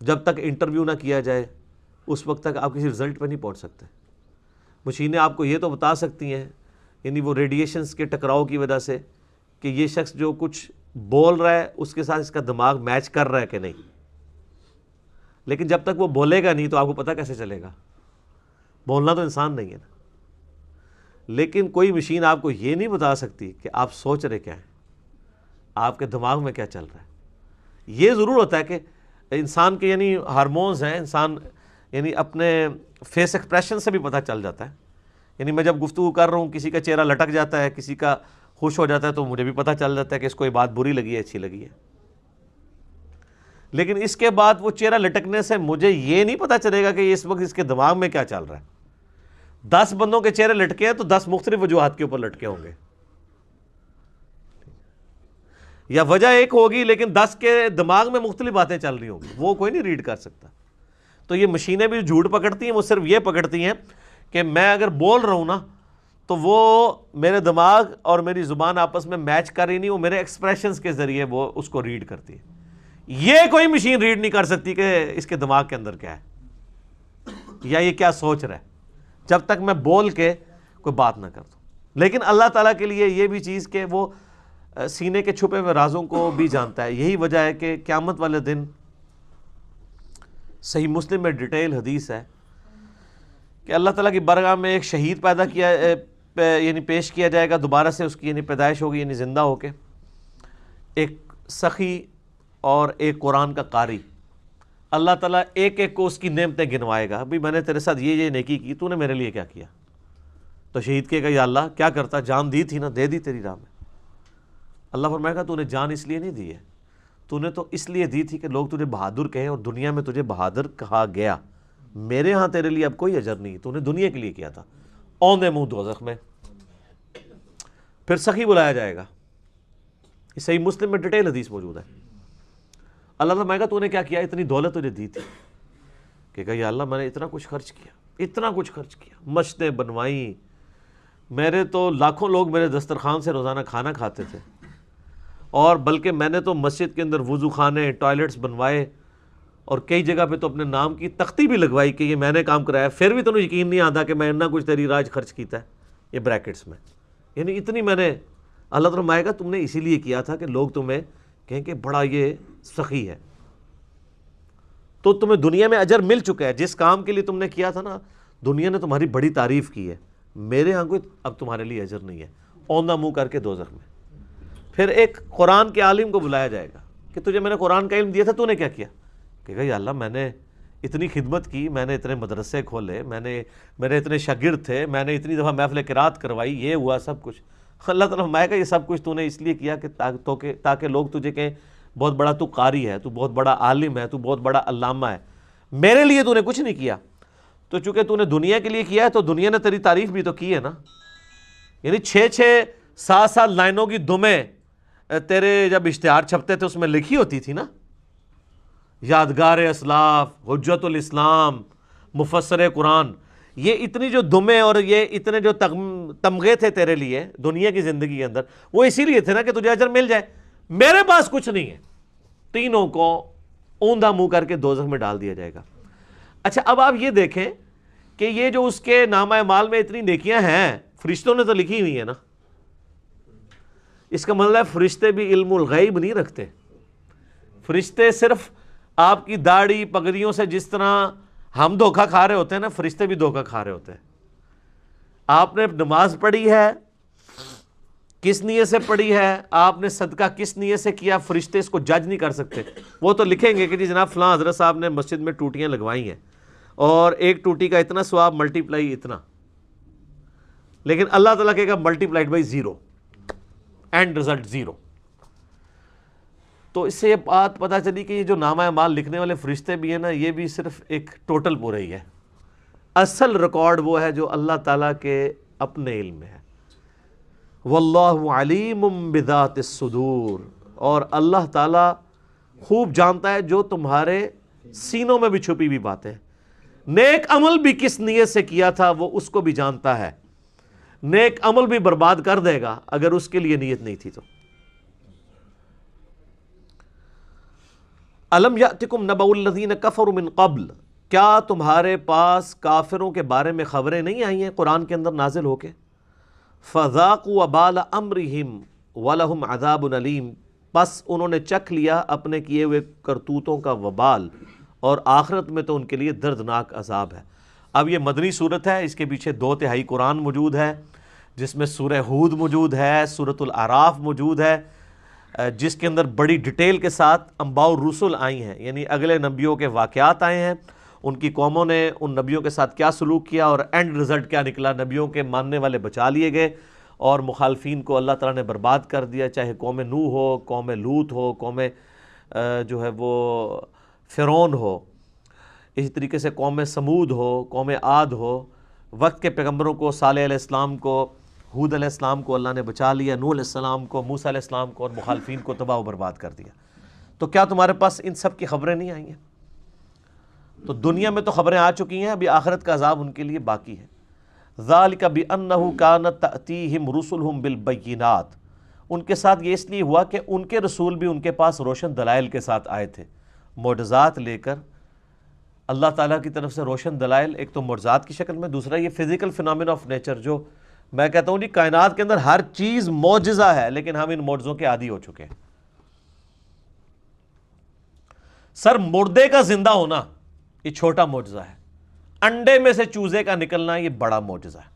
جب تک انٹرویو نہ کیا جائے اس وقت تک آپ کسی رزلٹ پہ نہیں پہنچ سکتے۔ مشینیں آپ کو یہ تو بتا سکتی ہیں، یعنی وہ ریڈیشنز کے ٹکراؤ کی وجہ سے، کہ یہ شخص جو کچھ بول رہا ہے اس کے ساتھ اس کا دماغ میچ کر رہا ہے کہ نہیں، لیکن جب تک وہ بولے گا نہیں تو آپ کو پتہ کیسے چلے گا؟ بولنا تو انسان نہیں ہے نا۔ لیکن کوئی مشین آپ کو یہ نہیں بتا سکتی کہ آپ سوچ رہے کیا ہیں، آپ کے دماغ میں کیا چل رہا ہے۔ یہ ضرور ہوتا ہے کہ انسان کے یعنی ہارمونز ہیں، انسان یعنی اپنے فیس ایکسپریشن سے بھی پتہ چل جاتا ہے۔ یعنی میں جب گفتگو کر رہا ہوں، کسی کا چہرہ لٹک جاتا ہے، کسی کا خوش ہو جاتا ہے، تو مجھے بھی پتہ چل جاتا ہے کہ اس کو یہ بات بری لگی ہے، اچھی لگی ہے۔ لیکن اس کے بعد وہ چہرہ لٹکنے سے مجھے یہ نہیں پتہ چلے گا کہ اس وقت اس کے دماغ میں کیا چل رہا ہے۔ 10 بندوں کے چہرے لٹکے ہیں تو 10 مختلف وجوہات کے اوپر لٹکے ہوں گے۔ یا وجہ ایک ہوگی لیکن 10 کے دماغ میں مختلف باتیں چل رہی ہوں گی، وہ کوئی نہیں ریڈ کر سکتا۔ تو یہ مشینیں بھی جھوٹ پکڑتی ہیں، وہ صرف یہ پکڑتی ہیں کہ میں اگر بول رہا ہوں نا تو وہ میرے دماغ اور میری زبان آپس میں میچ کر رہی نہیں، وہ میرے ایکسپریشنز کے ذریعے وہ اس کو ریڈ کرتی ہے۔ یہ کوئی مشین ریڈ نہیں کر سکتی کہ اس کے دماغ کے اندر کیا ہے یا یہ کیا سوچ رہا ہے، جب تک میں بول کے کوئی بات نہ کر دوں۔ لیکن اللہ تعالیٰ کے لیے یہ بھی چیز کہ وہ سینے کے چھپے ہوئے رازوں کو بھی جانتا ہے۔ یہی وجہ ہے کہ قیامت والے دن صحیح مسلم میں ڈیٹیل حدیث ہے کہ اللہ تعالیٰ کی بارگاہ میں ایک شہید پیدا کیا یعنی پیش کیا جائے گا، دوبارہ سے اس کی یعنی پیدائش ہوگی، یعنی زندہ ہو کے، ایک سخی اور ایک قرآن کا قاری۔ اللہ تعالیٰ ایک ایک کو اس کی نعمتیں گنوائے گا، ابھی میں نے تیرے ساتھ یہ نیکی کی، تو نے میرے لیے کیا کیا؟ تو شہید کہے گا یا اللہ کیا کرتا، جان دی تھی نا، دے دی تیری راہ میں۔ اللہ فرمائے گا تو نے جان اس لیے نہیں دی ہے، تو نے تو اس لیے دی تھی کہ لوگ تجھے بہادر کہیں، اور دنیا میں تجھے بہادر کہا گیا، میرے ہاں تیرے لیے اب کوئی اجر نہیں، تو نے دنیا کے لیے کیا تھا۔ اوندے منہ دوزخ میں۔ پھر سخی بلایا جائے گا، یہ صحیح مسلم میں ڈیٹیل حدیث موجود ہے۔ اللہ فرمائے گا تو نے کیا کیا، اتنی دولت تجھے دی تھی، کہ یا اللہ میں نے اتنا کچھ خرچ کیا، اتنا کچھ خرچ کیا، مسجدیں بنوائیں، میرے تو لاکھوں لوگ میرے دسترخوان سے روزانہ کھانا کھاتے تھے، اور بلکہ میں نے تو مسجد کے اندر وضو خانے، ٹوائلٹس بنوائے، اور کئی جگہ پہ تو اپنے نام کی تختی بھی لگوائی کہ یہ میں نے کام کرایا، پھر بھی تمہیں یقین نہیں آتا کہ میں اتنا کچھ تیری راج خرچ کیتا ہے، یہ بریکٹس میں، یعنی اتنی میں نے۔ اللہ تعالیٰ فرمائے گا تم نے اسی لیے کیا تھا کہ لوگ تمہیں کہیں کہ بڑا یہ سخی ہے، تو تمہیں دنیا میں اجر مل چکا ہے، جس کام کے لیے تم نے کیا تھا نا، دنیا نے تمہاری بڑی تعریف کی ہے، میرے ہاں کوئی اب تمہارے لیے اجر نہیں ہے، اوندا منہ کر کے دوزخ میں۔ پھر ایک قرآن کے عالم کو بلایا جائے گا کہ تجھے میں نے قرآن کا علم دیا تھا، تو نے کیا کیا؟ کہے گا یا اللہ میں نے اتنی خدمت کی، میں نے اتنے مدرسے کھولے، میرے اتنے شاگرد تھے، میں نے اتنی دفعہ محفل قرات کروائی، یہ ہوا سب کچھ۔ اللہ تعالیٰ فرمائے گا یہ سب کچھ تو نے اس لیے کیا کہ تاکہ لوگ تجھے کہیں بہت بڑا تو قاری ہے، تو بہت بڑا عالم ہے، تو بہت بڑا علامہ ہے، میرے لیے تو نے کچھ نہیں کیا۔ تو چونکہ تو نے دنیا کے لیے کیا ہے تو دنیا نے تیری تعریف بھی تو کی ہے نا، یعنی 6-7 لائنوں کی دمیں تیرے جب اشتہار چھپتے تھے اس میں لکھی ہوتی تھی نا، یادگار اسلاف، حجت الاسلام، مفسر قرآن، یہ اتنی جو دمیں اور یہ اتنے جو تمغے تھے تیرے لیے دنیا کی زندگی کے اندر، وہ اسی لیے تھے نا کہ تجھے اجر مل جائے۔ میرے پاس کچھ نہیں ہے، تینوں کو اوندا منہ کر کے دوزخ میں ڈال دیا جائے گا۔ اچھا اب آپ یہ دیکھیں کہ یہ جو اس کے نامہ اعمال میں اتنی نیکیاں ہیں، فرشتوں نے تو لکھی ہوئی ہیں نا، اس کا مطلب ہے فرشتے بھی علم الغیب نہیں رکھتے۔ فرشتے صرف آپ کی داڑھی پگڑیوں سے جس طرح ہم دھوکہ کھا رہے ہوتے ہیں نا، فرشتے بھی دھوکہ کھا رہے ہوتے ہیں۔ آپ نے نماز پڑھی ہے کس نیت سے پڑھی ہے، آپ نے صدقہ کس نیت سے کیا، فرشتے اس کو جج نہیں کر سکتے۔ وہ تو لکھیں گے کہ جی جناب فلاں حضرت صاحب نے مسجد میں ٹوٹیاں لگوائی ہیں اور ایک ٹوٹی کا اتنا ثواب ملٹی پلائی اتنا، لیکن اللہ تعالیٰ کہے گا ملٹی پلائڈ بائی 0، اینڈ رزلٹ 0۔ تو اس سے یہ بات پتہ چلی کہ یہ جو نامہ اعمال لکھنے والے فرشتے بھی ہیں نا، یہ بھی صرف ایک ٹوٹل پورا ہی ہے، اصل ریکارڈ وہ ہے جو اللہ تعالیٰ کے اپنے علم میں ہے۔ واللہ علیم بذات الصدور، اور اللہ تعالیٰ خوب جانتا ہے جو تمہارے سینوں میں بھی چھپی ہوئی باتیں۔ نیک عمل بھی کس نیت سے کیا تھا وہ اس کو بھی جانتا ہے، نیک عمل بھی برباد کر دے گا اگر اس کے لیے نیت نہیں تھی تو۔ الم یاتکم نبأ الذین کفروا من قبل، کیا تمہارے پاس کافروں کے بارے میں خبریں نہیں آئی ہیں قرآن کے اندر نازل ہو کے؟ فذاقوا وبال امرہم ولہم عذاب علیم، پس انہوں نے چکھ لیا اپنے کیے ہوئے کرتوتوں کا وبال، اور آخرت میں تو ان کے لیے دردناک عذاب ہے۔ اب یہ مدنی صورت ہے، اس کے پیچھے 2/3 قرآن موجود ہے، جس میں سورہ ہود موجود ہے، سورۃ الاعراف موجود ہے، جس کے اندر بڑی ڈیٹیل کے ساتھ انباء الرسل آئی ہیں، یعنی اگلے نبیوں کے واقعات آئے ہیں، ان کی قوموں نے ان نبیوں کے ساتھ کیا سلوک کیا اور اینڈ رزلٹ کیا نکلا، نبیوں کے ماننے والے بچا لیے گئے اور مخالفین کو اللہ تعالیٰ نے برباد کر دیا، چاہے قوم نوح ہو، قوم لوط ہو، قوم جو ہے وہ فرعون ہو، اسی طریقے سے قوم سمود ہو، قوم عاد ہو، وقت کے پیغمبروں کو، صالح علیہ السلام کو، ہود علیہ السلام کو اللہ نے بچا لیا، نوح علیہ السلام کو، موسیٰ علیہ السلام کو، اور مخالفین کو تباہ و برباد کر دیا۔ تو کیا تمہارے پاس ان سب کی خبریں نہیں آئی ہیں؟ تو دنیا میں تو خبریں آ چکی ہیں، ابھی آخرت کا عذاب ان کے لیے باقی ہے۔ ذالک بأنہ کانت تأتیہم رسلہم بالبینات، ان کے ساتھ یہ اس لیے ہوا کہ ان کے رسول بھی ان کے پاس روشن دلائل کے ساتھ آئے تھے، معجزات لے کر، اللہ تعالیٰ کی طرف سے روشن دلائل، ایک تو معجزات کی شکل میں، دوسرا یہ فزیکل فینومینا آف نیچر، جو میں کہتا ہوں جی کائنات کے اندر ہر چیز معجزہ ہے، لیکن ہم ان معجزوں کے عادی ہو چکے ہیں۔ سر مردے کا زندہ ہونا یہ چھوٹا معجزہ ہے، انڈے میں سے چوزے کا نکلنا یہ بڑا معجزہ ہے،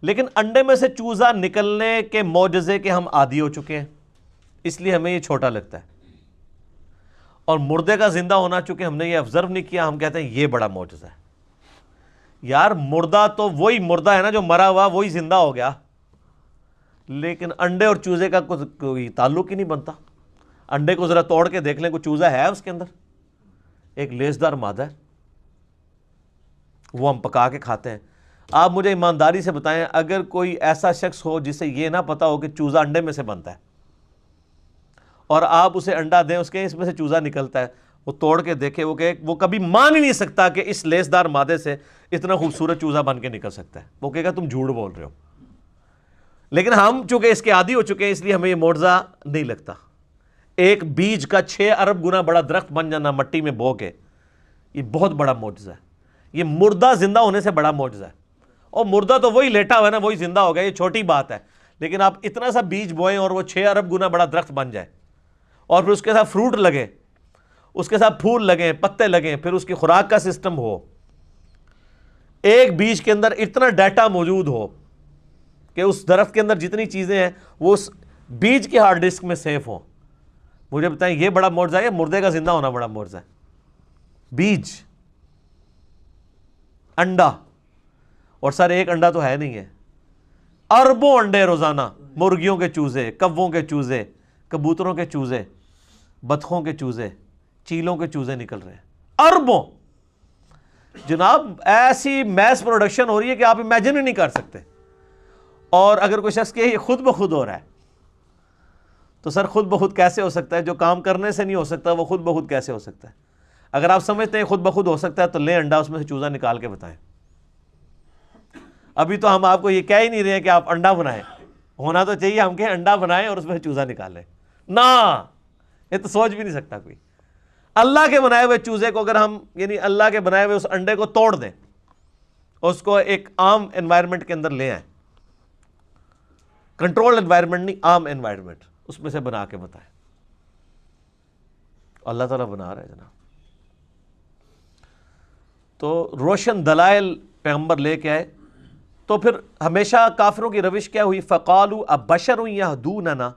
لیکن انڈے میں سے چوزہ نکلنے کے معجزے کے ہم عادی ہو چکے ہیں، اس لیے ہمیں یہ چھوٹا لگتا ہے، اور مردے کا زندہ ہونا چونکہ ہم نے یہ آبزرو نہیں کیا، ہم کہتے ہیں یہ بڑا معجزہ ہے۔ یار مردہ تو وہی مردہ ہے نا جو مرا ہوا وہی زندہ ہو گیا، لیکن انڈے اور چوزے کا کوئی تعلق ہی نہیں بنتا۔ انڈے کو ذرا توڑ کے دیکھ لیں، کوئی چوزہ ہے اس کے اندر؟ ایک لیسدار مادہ ہے، وہ ہم پکا کے کھاتے ہیں۔ آپ مجھے ایمانداری سے بتائیں، اگر کوئی ایسا شخص ہو جسے یہ نہ پتا ہو کہ چوزہ انڈے میں سے بنتا ہے، اور آپ اسے انڈا دیں، اس کے اس میں سے چوزہ نکلتا ہے، وہ توڑ کے دیکھے، وہ کبھی مان ہی نہیں سکتا کہ اس لیسدار مادے سے اتنا خوبصورت چوزہ بن کے نکل سکتا ہے، وہ کہے گا تم جھوٹ بول رہے ہو۔ لیکن ہم چونکہ اس کے عادی ہو چکے ہیں، اس لیے ہمیں یہ معجزہ نہیں لگتا۔ ایک بیج کا 6 ارب گنا بڑا درخت بن جانا مٹی میں بو کے، یہ بہت بڑا معجزہ ہے۔ یہ مردہ زندہ ہونے سے بڑا معجزہ ہے، اور مردہ تو وہی لیٹا ہوا ہے نا، وہی زندہ ہو گیا، یہ چھوٹی بات ہے۔ لیکن آپ اتنا سا بیج بوئیں اور وہ 6 ارب گنا بڑا درخت بن جائے، اور پھر اس کے ساتھ فروٹ لگے، اس کے ساتھ پھول لگیں، پتے لگیں، پھر اس کی خوراک کا سسٹم ہو، ایک بیج کے اندر اتنا ڈیٹا موجود ہو کہ اس درخت کے اندر جتنی چیزیں ہیں وہ اس بیج کے ہارڈ ڈسک میں سیف ہوں، مجھے بتائیں یہ بڑا معجزہ ہے یا مردے کا زندہ ہونا بڑا معجزہ ہے؟ بیج، انڈا، اور سر ایک انڈا تو ہے نہیں ہے، اربوں انڈے روزانہ، مرغیوں کے چوزے، کووں کے چوزے، کبوتروں کے چوزے، بطخوں کے چوزے، چیلوں کے چوزے نکل رہے ہیں، اربوں۔ جناب ایسی میس پروڈکشن ہو رہی ہے کہ آپ امیجن ہی نہیں کر سکتے۔ اور اگر کوئی شخص کہ یہ خود بخود ہو رہا ہے، تو سر خود بخود کیسے ہو سکتا ہے؟ جو کام کرنے سے نہیں ہو سکتا وہ خود بخود کیسے ہو سکتا ہے؟ اگر آپ سمجھتے ہیں خود بخود ہو سکتا ہے تو لیں انڈا، اس میں سے چوزہ نکال کے بتائیں۔ ابھی تو ہم آپ کو یہ کہہ ہی نہیں رہے ہیں کہ آپ انڈا بنائیں، ہونا تو چاہیے ہم کہیں انڈا بنائیں اور اس میں سے چوزہ نکالیں، نہ، یہ تو سوچ بھی نہیں سکتا کوئی۔ اللہ کے بنائے ہوئے چوزے کو اگر ہم، یعنی اللہ کے بنائے ہوئے اس انڈے کو توڑ دیں اور اس کو ایک عام انوائرمنٹ کے اندر لے آئیں، کنٹرول انوائرمنٹ نہیں، عام انوائرمنٹ، اس میں سے بنا کے بتائیں۔ اللہ تعالیٰ بنا رہا ہے جناب۔ تو روشن دلائل پیغمبر لے کے آئے، تو پھر ہمیشہ کافروں کی روش کیا ہوئی؟ فَقَالُوا أَبَشَرٌ يَهْدُونَنَا،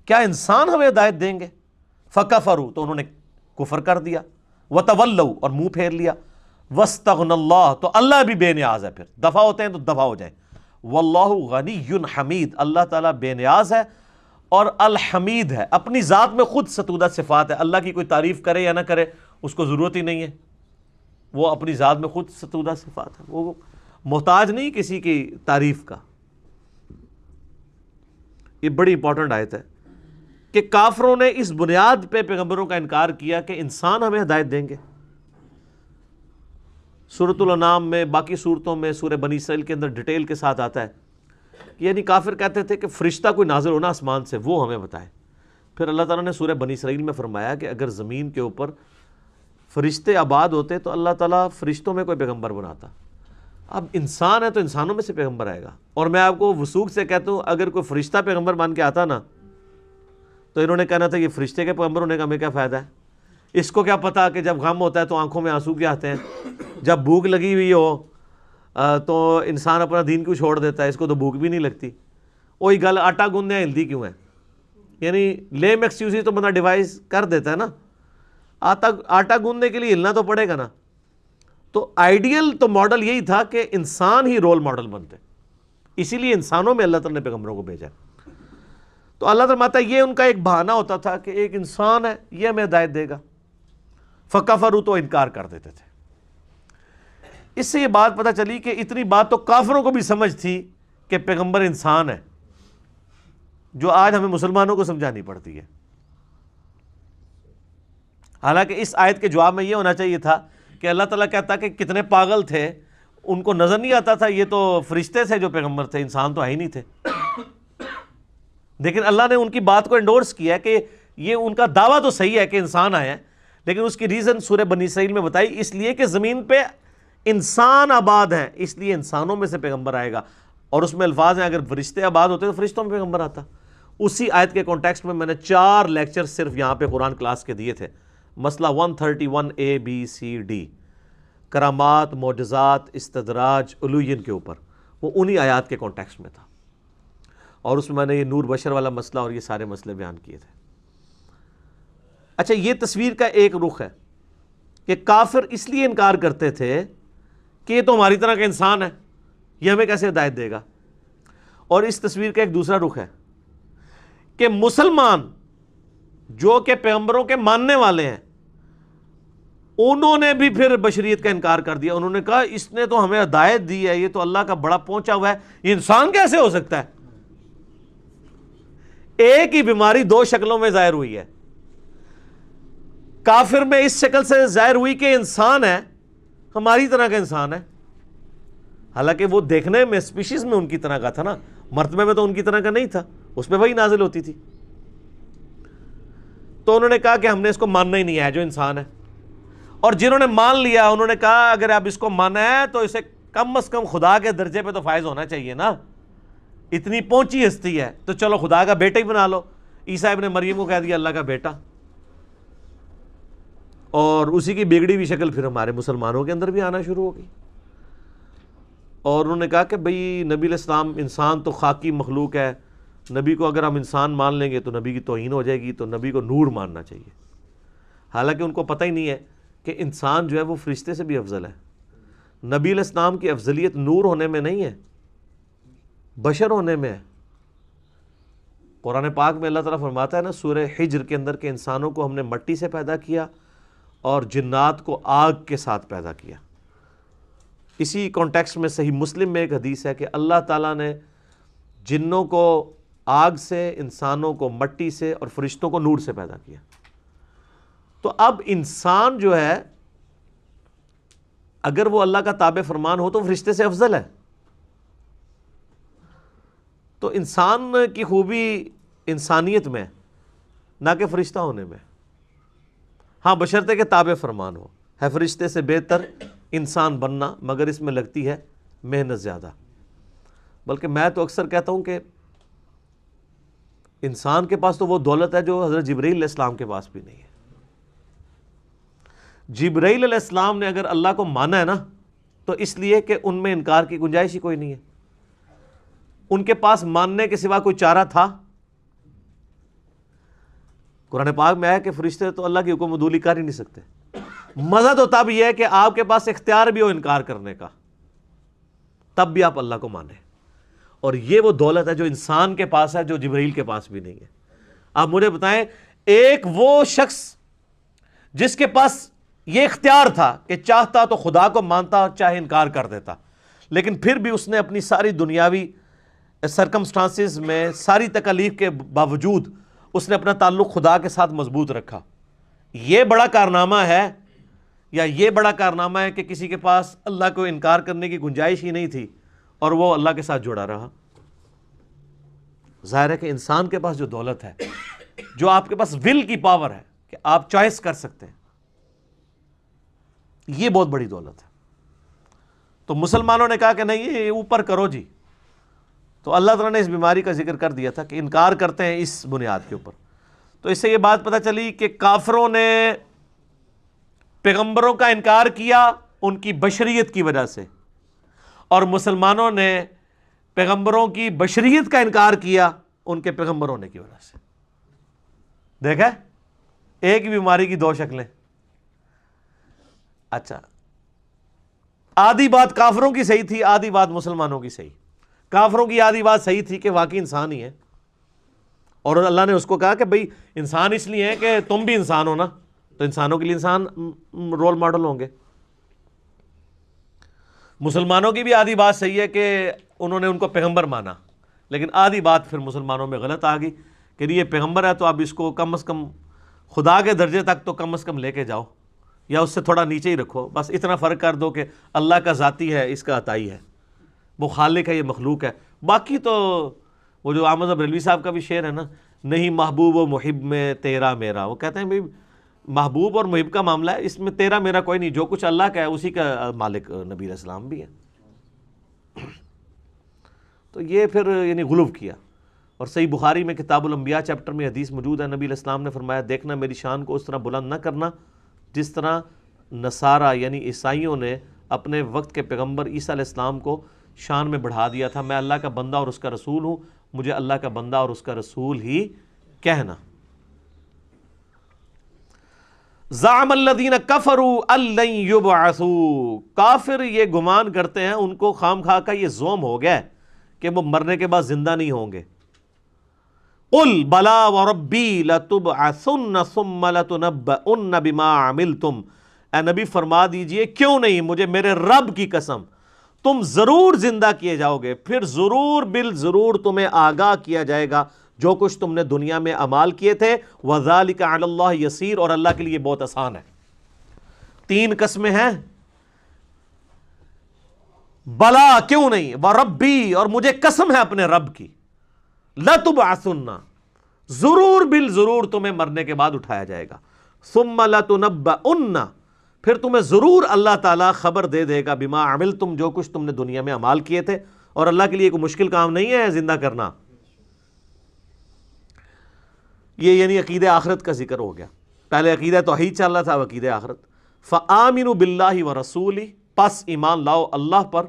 کیا انسان ہمیں ہدایت دیں گے؟ فَكَفَرُوا، تو انہوں نے کفر کر دیا، وَتَوَلَّوْا، اور منہ پھیر لیا، وَاسْتَغْنَى اللَّهُ، تو اللہ بھی بے نیاز ہے، پھر دفع ہوتے ہیں تو دفع ہو جائیں۔ وَاللَّهُ غَنِيٌّ حَمِيدٌ، اللہ تعالیٰ بے نیاز ہے اور الحمید ہے، اپنی ذات میں خود ستودہ صفات ہے، اللہ کی کوئی تعریف کرے یا نہ کرے اس کو ضرورت ہی نہیں ہے، وہ اپنی ذات میں خود ستودہ صفات ہے، وہ محتاج نہیں کسی کی تعریف کا۔ یہ بڑی امپورٹنٹ آیت ہے کہ کافروں نے اس بنیاد پہ پیغمبروں کا انکار کیا کہ انسان ہمیں ہدایت دیں گے۔ سورۃ الانعام میں، باقی صورتوں میں، سورہ بنی اسرائیل کے اندر ڈیٹیل کے ساتھ آتا ہے، یعنی کافر کہتے تھے کہ فرشتہ کوئی نازل ہونا آسمان سے، وہ ہمیں بتائے۔ پھر اللہ تعالیٰ نے سورہ بنی اسرائیل میں فرمایا کہ اگر زمین کے اوپر فرشتے آباد ہوتے تو اللہ تعالیٰ فرشتوں میں کوئی پیغمبر بناتا۔ اب انسان ہے تو انسانوں میں سے پیغمبر آئے گا، اور میں آپ کو وثوق سے کہتا ہوں اگر کوئی فرشتہ پیغمبر بن کے آتا نا تو انہوں نے کہنا تھا یہ فرشتے کے پیغمبر ہونے کا ہمیں کیا فائدہ ہے؟ اس کو کیا پتا کہ جب غم ہوتا ہے تو آنکھوں میں آنسو کیا آتے ہیں، جب بھوک لگی ہوئی ہو تو انسان اپنا دین کیوں چھوڑ دیتا ہے، اس کو تو بھوک بھی نہیں لگتی۔ وہی گل آٹا گوندنے ہلدی کیوں ہے، یعنی لیم ایکسکیوزز تو بندہ ڈیوائز کر دیتا ہے نا، آٹا گوندنے کے لیے ہلنا تو پڑے گا نا۔ تو آئیڈیل تو ماڈل یہی تھا کہ انسان ہی رول ماڈل بنتے، اسی لیے انسانوں میں اللہ تعالیٰ نے پیغمبروں کو بھیجا۔ تو اللہ تعالیٰ فرماتا ہے یہ ان کا ایک بہانہ ہوتا تھا کہ ایک انسان ہے یہ ہمیں ہدایت دے گا، فکفروا، تو انکار کر دیتے تھے۔ اس سے یہ بات پتہ چلی کہ اتنی بات تو کافروں کو بھی سمجھ تھی کہ پیغمبر انسان ہے، جو آج ہمیں مسلمانوں کو سمجھانی پڑتی ہے۔ حالانکہ اس آیت کے جواب میں یہ ہونا چاہیے تھا کہ اللہ تعالیٰ کہتا کہ کتنے پاگل تھے، ان کو نظر نہیں آتا تھا یہ تو فرشتے تھے جو پیغمبر تھے، انسان تو ہے ہی نہیں تھے۔ لیکن اللہ نے ان کی بات کو انڈورس کیا کہ یہ ان کا دعویٰ تو صحیح ہے کہ انسان آئے ہیں، لیکن اس کی ریزن سورہ بنی اسرائیل میں بتائی، اس لیے کہ زمین پہ انسان آباد ہیں، اس لیے انسانوں میں سے پیغمبر آئے گا۔ اور اس میں الفاظ ہیں اگر فرشتے آباد ہوتے تو فرشتوں میں پیغمبر آتا۔ اسی آیت کے کانٹیکسٹ میں نے 4 لیکچر صرف یہاں پہ قرآن کلاس کے دیے تھے، مسئلہ 131 ABCD، کرامات، معجزات، استدراج، علوین کے اوپر، وہ انہی آیات کے کانٹیکسٹ میں تھا، اور اس میں میں نے یہ نور بشر والا مسئلہ اور یہ سارے مسئلے بیان کیے تھے۔ اچھا، یہ تصویر کا ایک رخ ہے کہ کافر اس لیے انکار کرتے تھے کہ یہ تو ہماری طرح کا انسان ہے، یہ ہمیں کیسے ہدایت دے گا۔ اور اس تصویر کا ایک دوسرا رخ ہے کہ مسلمان جو کہ پیغمبروں کے ماننے والے ہیں، انہوں نے بھی پھر بشریت کا انکار کر دیا۔ انہوں نے کہا اس نے تو ہمیں ہدایت دی ہے، یہ تو اللہ کا بڑا پہنچا ہوا ہے، یہ انسان کیسے ہو سکتا ہے؟ ایک ہی بیماری 2 شکلوں میں ظاہر ہوئی ہے۔ کافر میں اس شکل سے ظاہر ہوئی کہ انسان ہے، ہماری طرح کا انسان ہے، حالانکہ وہ دیکھنے میں اسپیشیز میں ان کی طرح کا تھا نا، مرتبے میں تو ان کی طرح کا نہیں تھا، اس پہ وہی نازل ہوتی تھی۔ تو انہوں نے کہا کہ ہم نے اس کو ماننا ہی نہیں ہے جو انسان ہے، اور جنہوں نے مان لیا انہوں نے کہا اگر آپ اس کو مانا ہے تو اسے کم از کم خدا کے درجے پہ تو فائز ہونا چاہیے نا، اتنی پہنچی ہستی ہے تو چلو خدا کا بیٹا ہی بنا لو۔ عیسیٰ ابن مریم کو کہہ دیا اللہ کا بیٹا، اور اسی کی بگڑی ہوئی شکل پھر ہمارے مسلمانوں کے اندر بھی آنا شروع ہو گئی۔ اور انہوں نے کہا کہ بھئی نبی علیہ السلام انسان تو خاکی مخلوق ہے، نبی کو اگر ہم انسان مان لیں گے تو نبی کی توہین ہو جائے گی، تو نبی کو نور ماننا چاہیے۔ حالانکہ ان کو پتہ ہی نہیں ہے کہ انسان جو ہے وہ فرشتے سے بھی افضل ہے۔ نبی علیہ السلام کی افضلیت نور ہونے میں نہیں ہے، بشر ہونے میں ہے۔ قرآن پاک میں اللہ تعالیٰ فرماتا ہے نا سورہ حجر کے اندر کہ انسانوں کو ہم نے مٹی سے پیدا کیا اور جنات کو آگ کے ساتھ پیدا کیا۔ اسی کانٹیکسٹ میں صحیح مسلم میں ایک حدیث ہے کہ اللہ تعالیٰ نے جنوں کو آگ سے، انسانوں کو مٹی سے، اور فرشتوں کو نور سے پیدا کیا۔ تو اب انسان جو ہے اگر وہ اللہ کا تابع فرمان ہو تو فرشتے سے افضل ہے۔ تو انسان کی خوبی انسانیت میں نہ کہ فرشتہ ہونے میں، ہاں بشرطے کہ تابع فرمان ہو۔ ہے فرشتے سے بہتر انسان بننا، مگر اس میں لگتی ہے محنت زیادہ۔ بلکہ میں تو اکثر کہتا ہوں کہ انسان کے پاس تو وہ دولت ہے جو حضرت جبرائیل علیہ السلام کے پاس بھی نہیں ہے۔ جبرائیل علیہ السلام نے اگر اللہ کو مانا ہے نا تو اس لیے کہ ان میں انکار کی گنجائش ہی کوئی نہیں ہے۔ ان کے پاس ماننے کے سوا کوئی چارہ تھا؟ قرآن پاک میں ہے کہ فرشتے تو اللہ کی حکم عدولی کر ہی نہیں سکتے۔ مزہ تو تب یہ ہے کہ آپ کے پاس اختیار بھی ہو انکار کرنے کا، تب بھی آپ اللہ کو مانیں، اور یہ وہ دولت ہے جو انسان کے پاس ہے جو جبرائیل کے پاس بھی نہیں ہے۔ آپ مجھے بتائیں، ایک وہ شخص جس کے پاس یہ اختیار تھا کہ چاہتا تو خدا کو مانتا، چاہے انکار کر دیتا، لیکن پھر بھی اس نے اپنی ساری دنیاوی سرکمسٹانسز میں، ساری تکالیف کے باوجود اس نے اپنا تعلق خدا کے ساتھ مضبوط رکھا۔ یہ بڑا کارنامہ ہے، یا یہ بڑا کارنامہ ہے کہ کسی کے پاس اللہ کو انکار کرنے کی گنجائش ہی نہیں تھی اور وہ اللہ کے ساتھ جڑا رہا۔ ظاہر ہے کہ انسان کے پاس جو دولت ہے، جو آپ کے پاس ول کی پاور ہے کہ آپ چوائس کر سکتے ہیں، یہ بہت بڑی دولت ہے۔ تو مسلمانوں نے کہا کہ نہیں یہ اوپر کرو جی، تو اللہ تعالیٰ نے اس بیماری کا ذکر کر دیا تھا کہ انکار کرتے ہیں اس بنیاد کے اوپر۔ تو اس سے یہ بات پتہ چلی کہ کافروں نے پیغمبروں کا انکار کیا ان کی بشریت کی وجہ سے، اور مسلمانوں نے پیغمبروں کی بشریت کا انکار کیا ان کے پیغمبر ہونے کی وجہ سے۔ دیکھا ایک ہی بیماری کی 2 شکلیں۔ اچھا، آدھی بات کافروں کی صحیح تھی، آدھی بات مسلمانوں کی صحیح۔ کافروں کی آدھی بات صحیح تھی کہ واقعی انسان ہی ہے، اور اللہ نے اس کو کہا کہ بھئی انسان اس لیے ہے کہ تم بھی انسان ہو نا، تو انسانوں کے لیے انسان رول ماڈل ہوں گے۔ مسلمانوں کی بھی آدھی بات صحیح ہے کہ انہوں نے ان کو پیغمبر مانا، لیکن آدھی بات پھر مسلمانوں میں غلط آ گئی کہ یہ پیغمبر ہے تو اب اس کو کم از کم خدا کے درجے تک تو کم از کم لے کے جاؤ، یا اس سے تھوڑا نیچے ہی رکھو، بس اتنا فرق کر دو کہ اللہ کا ذاتی ہے، اس کا عطائی ہے، وہ خالق ہے، یہ مخلوق ہے۔ باقی تو وہ جو احمد بریلوی صاحب کا بھی شعر ہے نا، نہیں محبوب و محب میں تیرا میرا، وہ کہتے ہیں بھائی محبوب اور محب کا معاملہ ہے، اس میں تیرا میرا کوئی نہیں، جو کچھ اللہ کا ہے اسی کا مالک نبی علیہ السلام بھی ہے۔ تو یہ پھر یعنی غلو کیا۔ اور صحیح بخاری میں کتاب الانبیاء چیپٹر میں حدیث موجود ہے، نبی علیہ السلام نے فرمایا دیکھنا میری شان کو اس طرح بلند نہ کرنا جس طرح نصارہ یعنی عیسائیوں نے اپنے وقت کے پیغمبر عیسیٰ علیہ السلام کو شان میں بڑھا دیا تھا۔ میں اللہ کا بندہ اور اس کا رسول ہوں، مجھے اللہ کا بندہ اور اس کا رسول ہی کہنا۔ زعم الذین کفروا ان لن یبعثوا، کافر یہ گمان کرتے ہیں، ان کو خام خواہ کا یہ زوم ہو گیا ہے کہ وہ مرنے کے بعد زندہ نہیں ہوں گے۔ قل بلا وربی لتبعثن ثم لتنبؤن بما عملتم، اے نبی فرما دیجئے کیوں نہیں، مجھے میرے رب کی قسم تم ضرور زندہ کیے جاؤ گے، پھر ضرور بالضرور تمہیں آگاہ کیا جائے گا جو کچھ تم نے دنیا میں اعمال کیے تھے۔ وَذَلِكَ عَلَى اللَّهِ يَسِيرٌ، اور اللہ کے لیے بہت آسان ہے۔ 3 قسمیں ہیں، بلا کیوں نہیں، وَرَبِّي، اور مجھے قسم ہے اپنے رب کی، لَتُبْعَثُنَّ، ضرور بالضرور تمہیں مرنے کے بعد اٹھایا جائے گا، ثُمَّ لَتُنَبَّؤُنَّ، پھر تمہیں ضرور اللہ تعالیٰ خبر دے دے گا، بما عملتم، جو کچھ تم نے دنیا میں اعمال کیے تھے۔ اور اللہ کے لیے کوئی مشکل کام نہیں ہے زندہ کرنا۔ یہ یعنی عقیدہ آخرت کا ذکر ہو گیا، پہلے عقیدہ توحید چل رہا تھا، اب عقیدہ آخرت۔ فآمنوا باللہ ورسولہ، پس ایمان لاؤ اللہ پر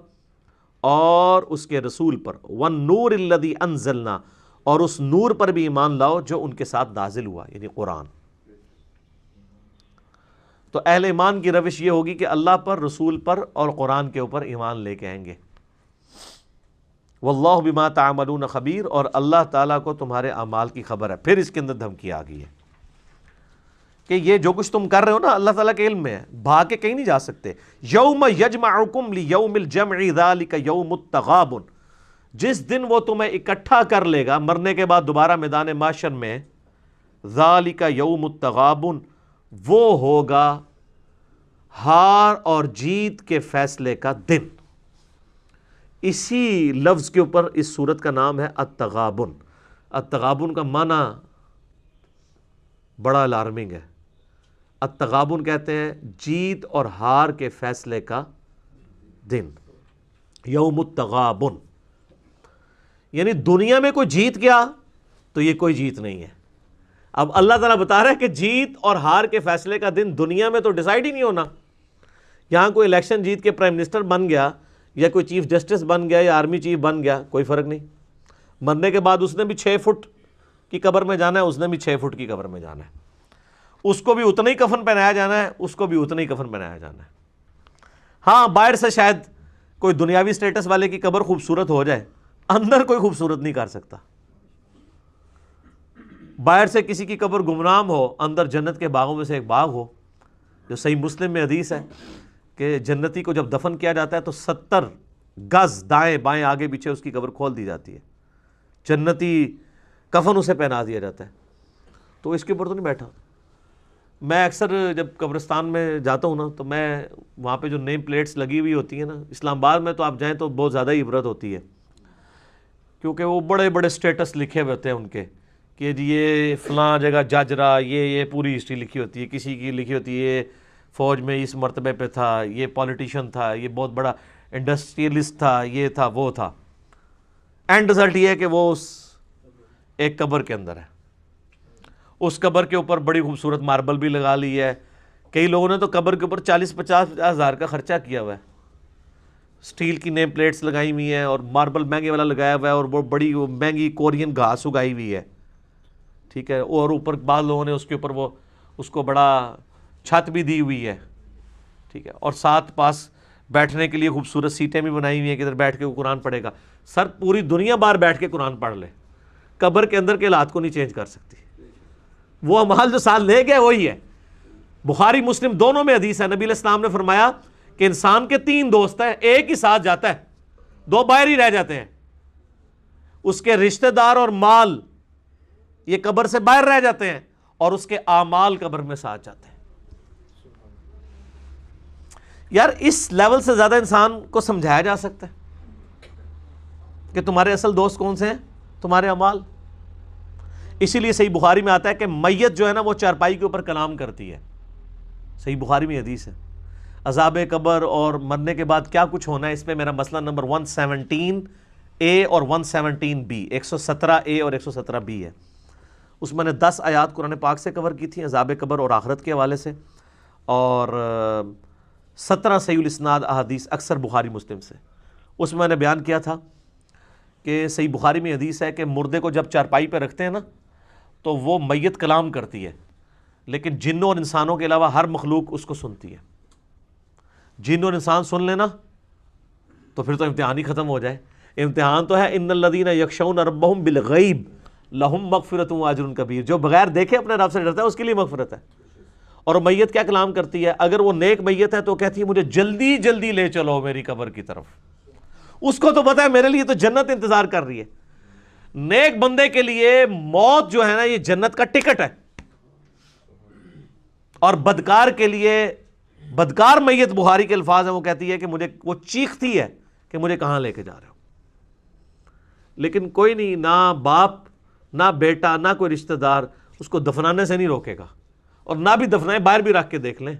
اور اس کے رسول پر، والنور الذی انزلنا، اور اس نور پر بھی ایمان لاؤ جو ان کے ساتھ نازل ہوا، یعنی قرآن۔ تو اہل ایمان کی روش یہ ہوگی کہ اللہ پر، رسول پر اور قرآن کے اوپر ایمان لے کے آئیں گے۔ واللہ بما تعملون خبیر، اور اللہ تعالیٰ کو تمہارے اعمال کی خبر ہے۔ پھر اس کے اندر دھمکی آ گئی ہے کہ یہ جو کچھ تم کر رہے ہو نا اللہ تعالیٰ کے علم میں ہے، بھاگ کے کہیں نہیں جا سکتے۔ یوم یجمعکم لیوم الجمع ذالک یوم التغابن، جس دن وہ تمہیں اکٹھا کر لے گا مرنے کے بعد دوبارہ میدان محشر میں، ذالک یوم التغابن، وہ ہوگا ہار اور جیت کے فیصلے کا دن۔ اسی لفظ کے اوپر اس صورت کا نام ہے التغابن۔ التغابن کا معنی بڑا الارمنگ ہے۔ التغابن کہتے ہیں جیت اور ہار کے فیصلے کا دن، یوم التغابن، یعنی دنیا میں کوئی جیت گیا تو یہ کوئی جیت نہیں ہے۔ اب اللہ تعالیٰ بتا رہا ہے کہ جیت اور ہار کے فیصلے کا دن دنیا میں تو ڈیسائیڈ ہی نہیں ہونا۔ یہاں کوئی الیکشن جیت کے پرائم منسٹر بن گیا یا کوئی چیف جسٹس بن گیا یا آرمی چیف بن گیا، کوئی فرق نہیں۔ مرنے کے بعد اس نے بھی 6 فٹ کی قبر میں جانا ہے، اس نے بھی 6 فٹ کی قبر میں جانا ہے، اس کو بھی اتنا ہی کفن پہنایا جانا ہے، اس کو بھی اتنا ہی کفن پہنایا جانا ہے۔ ہاں باہر سے شاید کوئی دنیاوی سٹیٹس والے کی قبر خوبصورت ہو جائے، اندر کوئی خوبصورت نہیں کر سکتا۔ باہر سے کسی کی قبر گمنام ہو، اندر جنت کے باغوں میں سے ایک باغ ہو، جو صحیح مسلم میں حدیث ہے کہ جنتی کو جب دفن کیا جاتا ہے تو 70 گز دائیں بائیں آگے پیچھے اس کی قبر کھول دی جاتی ہے، جنتی کفن اسے پہنا دیا جاتا ہے۔ تو اس کے اوپر تو نہیں بیٹھا۔ میں اکثر جب قبرستان میں جاتا ہوں نا تو میں وہاں پہ جو نیم پلیٹس لگی ہوئی ہوتی ہیں نا، اسلام آباد میں تو آپ جائیں تو بہت زیادہ ہی عبرت ہوتی ہے، کیونکہ وہ بڑے بڑے سٹیٹس لکھے ہوئے ہوتے ہیں ان کے کہ جی یہ فلاں جگہ جج رہا، یہ پوری ہسٹری لکھی ہوتی ہے، کسی کی لکھی ہوتی ہے یہ فوج میں اس مرتبے پہ تھا، یہ پولیٹیشین تھا، یہ بہت بڑا انڈسٹریلسٹ تھا، یہ تھا وہ تھا۔ اینڈ رزلٹ یہ ہے کہ وہ اس ایک قبر کے اندر ہے، اس قبر کے اوپر بڑی خوبصورت ماربل بھی لگا لی ہے، کئی لوگوں نے تو قبر کے اوپر 40-50 ہزار کا خرچہ کیا ہوا ہے، سٹیل کی نیم پلیٹس لگائی ہوئی ہیں اور ماربل مہنگے والا لگایا ہوا ہے، اور وہ بڑی مہنگی کورین گھاس اگائی ہوئی ہے، ٹھیک ہے، اور اوپر بعض لوگوں نے اس کے اوپر وہ اس کو بڑا چھت بھی دی ہوئی ہے، ٹھیک ہے، اور ساتھ پاس بیٹھنے کے لیے خوبصورت سیٹیں بھی بنائی ہوئی ہیں کہ ادھر بیٹھ کے وہ قرآن پڑھے گا۔ سر پوری دنیا باہر بیٹھ کے قرآن پڑھ لے، قبر کے اندر کے حالات کو نہیں چینج کر سکتی۔ وہ محل جو ساتھ لے گئے وہی ہے۔ بخاری مسلم دونوں میں حدیث ہے، نبی علیہ السلام نے فرمایا کہ انسان کے 3 دوست ہیں، ایک ہی ساتھ جاتا ہے، 2 باہر ہی رہ جاتے ہیں، اس کے رشتہ دار اور مال یہ قبر سے باہر رہ جاتے ہیں، اور اس کے اعمال قبر میں ساتھ جاتے ہیں۔ یار اس لیول سے زیادہ انسان کو سمجھایا جا سکتا ہے کہ تمہارے اصل دوست کون سے ہیں؟ تمہارے اعمال۔ اسی لیے صحیح بخاری میں آتا ہے کہ میت جو ہے نا وہ چارپائی کے اوپر کلام کرتی ہے، صحیح بخاری میں حدیث ہے۔ عذاب قبر اور مرنے کے بعد کیا کچھ ہونا ہے، اس پہ میرا مسئلہ نمبر 117A اور 117B، 117A اور 117B ہے۔ اس میں نے 10 آیات قرآن پاک سے کور کی تھی عذاب قبر اور آخرت کے حوالے سے، اور 17 صحیح الاسناد احادیث اکثر بخاری مسلم سے۔ اس میں میں نے بیان کیا تھا کہ صحیح بخاری میں حدیث ہے کہ مردے کو جب چارپائی پہ رکھتے ہیں نا تو وہ میت کلام کرتی ہے، لیکن جنوں اور انسانوں کے علاوہ ہر مخلوق اس کو سنتی ہے۔ جن اور انسان سن لینا تو پھر تو امتحان ہی ختم ہو جائے۔ امتحان تو ہے ان الذین یخشون ربہم بالغیب لہم مغفرۃ واجر کبیر، جو بغیر دیکھے اپنے رب سے ڈرتا ہے اس کے لیے مغفرت ہے۔ اور میت کیا کلام کرتی ہے؟ اگر وہ نیک میت ہے تو کہتی ہے مجھے جلدی جلدی لے چلو میری قبر کی طرف، اس کو تو پتا ہے میرے لیے تو جنت انتظار کر رہی ہے۔ نیک بندے کے لیے موت جو ہے نا یہ جنت کا ٹکٹ ہے، اور بدکار کے لیے، بدکار میت بخاری کے الفاظ ہیں، وہ کہتی ہے کہ مجھے، وہ چیختی ہے کہ مجھے کہاں لے کے جا رہے ہو۔ لیکن کوئی نہیں، نہ باپ نہ بیٹا نہ کوئی رشتہ دار اس کو دفنانے سے نہیں روکے گا، اور نہ بھی دفنائے، باہر بھی رکھ کے دیکھ لیں۔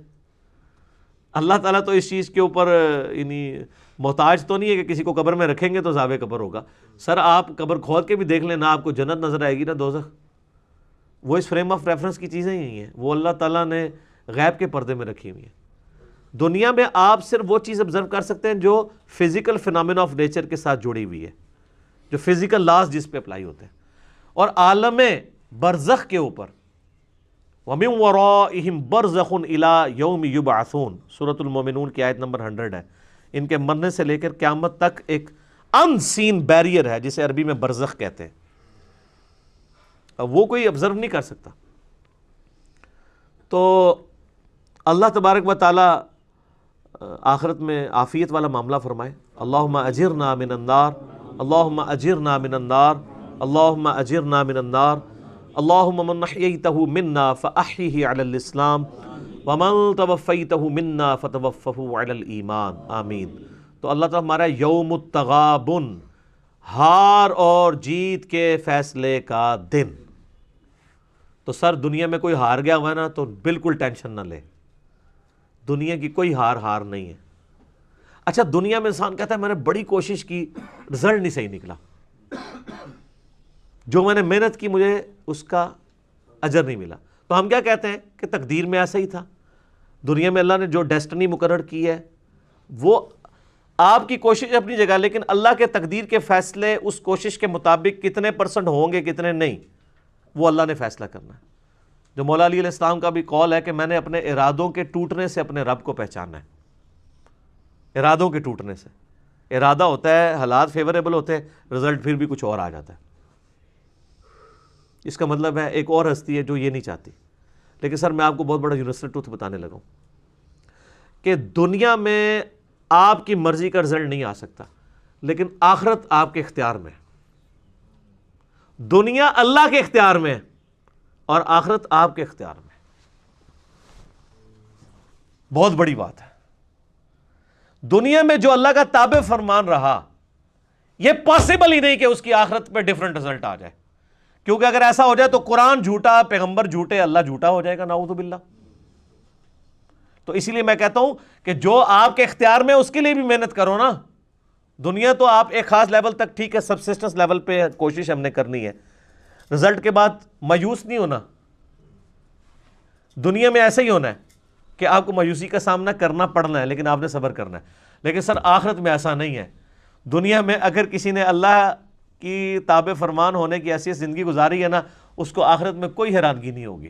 اللہ تعالیٰ تو اس چیز کے اوپر یعنی محتاج تو نہیں ہے کہ کسی کو قبر میں رکھیں گے تو عذاب قبر ہوگا۔ سر آپ قبر کھود کے بھی دیکھ لیں، نہ آپ کو جنت نظر آئے گی نہ دوزخ۔ وہ اس فریم آف ریفرنس کی چیزیں ہی ہیں، وہ اللہ تعالیٰ نے غیب کے پردے میں رکھی ہوئی ہیں۔ دنیا میں آپ صرف وہ چیز آبزرو کر سکتے ہیں جو فزیکل فینامنا آف نیچر کے ساتھ جڑی ہوئی ہے، جو فزیکل لاز جس پہ اپلائی ہوتے ہیں۔ اور عالم برزخ کے اوپر وَمِن وَرَائِهِمْ بَرْزَخٌ إِلَىٰ يَوْمِ يُبْعَثُونَ، سورۃ المومنون کی آیت نمبر 100 ہے۔ ان کے مرنے سے لے کر قیامت تک ایک ان سین بیریئر ہے جسے عربی میں برزخ کہتے ہیں، اب وہ کوئی آبزرو نہیں کر سکتا۔ تو اللہ تبارک و تعالی آخرت میں عافیت والا معاملہ فرمائے۔ اللہم اجرنا من النار، اللہم اجرنا من النار، اللہم اجرنا من النار، اللہم من احییتہ منا فاحیہ علی الاسلام ومن توفیتہ منا فتوفہ علی الایمان، آمین۔ تو اللہ تعالیٰ ہمارا یوم التغابن، ہار اور جیت کے فیصلے کا دن۔ تو سر دنیا میں کوئی ہار گیا ہوا ہے نا تو بالکل ٹینشن نہ لے، دنیا کی کوئی ہار نہیں ہے۔ اچھا دنیا میں انسان کہتا ہے میں نے بڑی کوشش کی، رزلٹ نہیں صحیح نکلا، جو میں نے محنت کی مجھے اس کا اجر نہیں ملا، تو ہم کیا کہتے ہیں کہ تقدیر میں ایسا ہی تھا۔ دنیا میں اللہ نے جو ڈیسٹنی مقرر کی ہے وہ آپ کی کوشش اپنی جگہ، لیکن اللہ کے تقدیر کے فیصلے اس کوشش کے مطابق کتنے % ہوں گے کتنے نہیں، وہ اللہ نے فیصلہ کرنا ہے۔ جو مولا علی علیہ السلام کا بھی قول ہے کہ میں نے اپنے ارادوں کے ٹوٹنے سے اپنے رب کو پہچانا ہے۔ ارادوں کے ٹوٹنے سے، ارادہ ہوتا ہے حالات فیوریبل ہوتے ہیں، رزلٹ پھر بھی کچھ اور آ جاتا ہے۔ اس کا مطلب ہے ایک اور ہستی ہے جو یہ نہیں چاہتی۔ لیکن سر میں آپ کو بہت بڑا یونیورسل ٹروتھ بتانے لگا ہوں کہ دنیا میں آپ کی مرضی کا رزلٹ نہیں آ سکتا، لیکن آخرت آپ کے اختیار میں ہے۔ دنیا اللہ کے اختیار میں ہے اور آخرت آپ کے اختیار میں ہے۔ بہت بڑی بات ہے۔ دنیا میں جو اللہ کا تابع فرمان رہا، یہ پاسبل ہی نہیں کہ اس کی آخرت پہ ڈیفرنٹ رزلٹ آ جائے، کیونکہ اگر ایسا ہو جائے تو قرآن جھوٹا، پیغمبر جھوٹے، اللہ جھوٹا ہو جائے گا، نعوذ باللہ۔ تو اسی لیے میں کہتا ہوں کہ جو آپ کے اختیار میں اس کے لیے بھی محنت کرو نا۔ دنیا تو آپ ایک خاص لیول تک ٹھیک ہے، سبسسٹنس لیول پہ کوشش ہم نے کرنی ہے، رزلٹ کے بعد مایوس نہیں ہونا۔ دنیا میں ایسا ہی ہونا ہے کہ آپ کو مایوسی کا سامنا کرنا پڑنا ہے، لیکن آپ نے صبر کرنا ہے۔ لیکن سر آخرت میں ایسا نہیں ہے۔ دنیا میں اگر کسی نے اللہ کی تابع فرمان ہونے کی ایسی زندگی گزاری ہے نا، اس کو آخرت میں کوئی حیرانگی نہیں ہوگی۔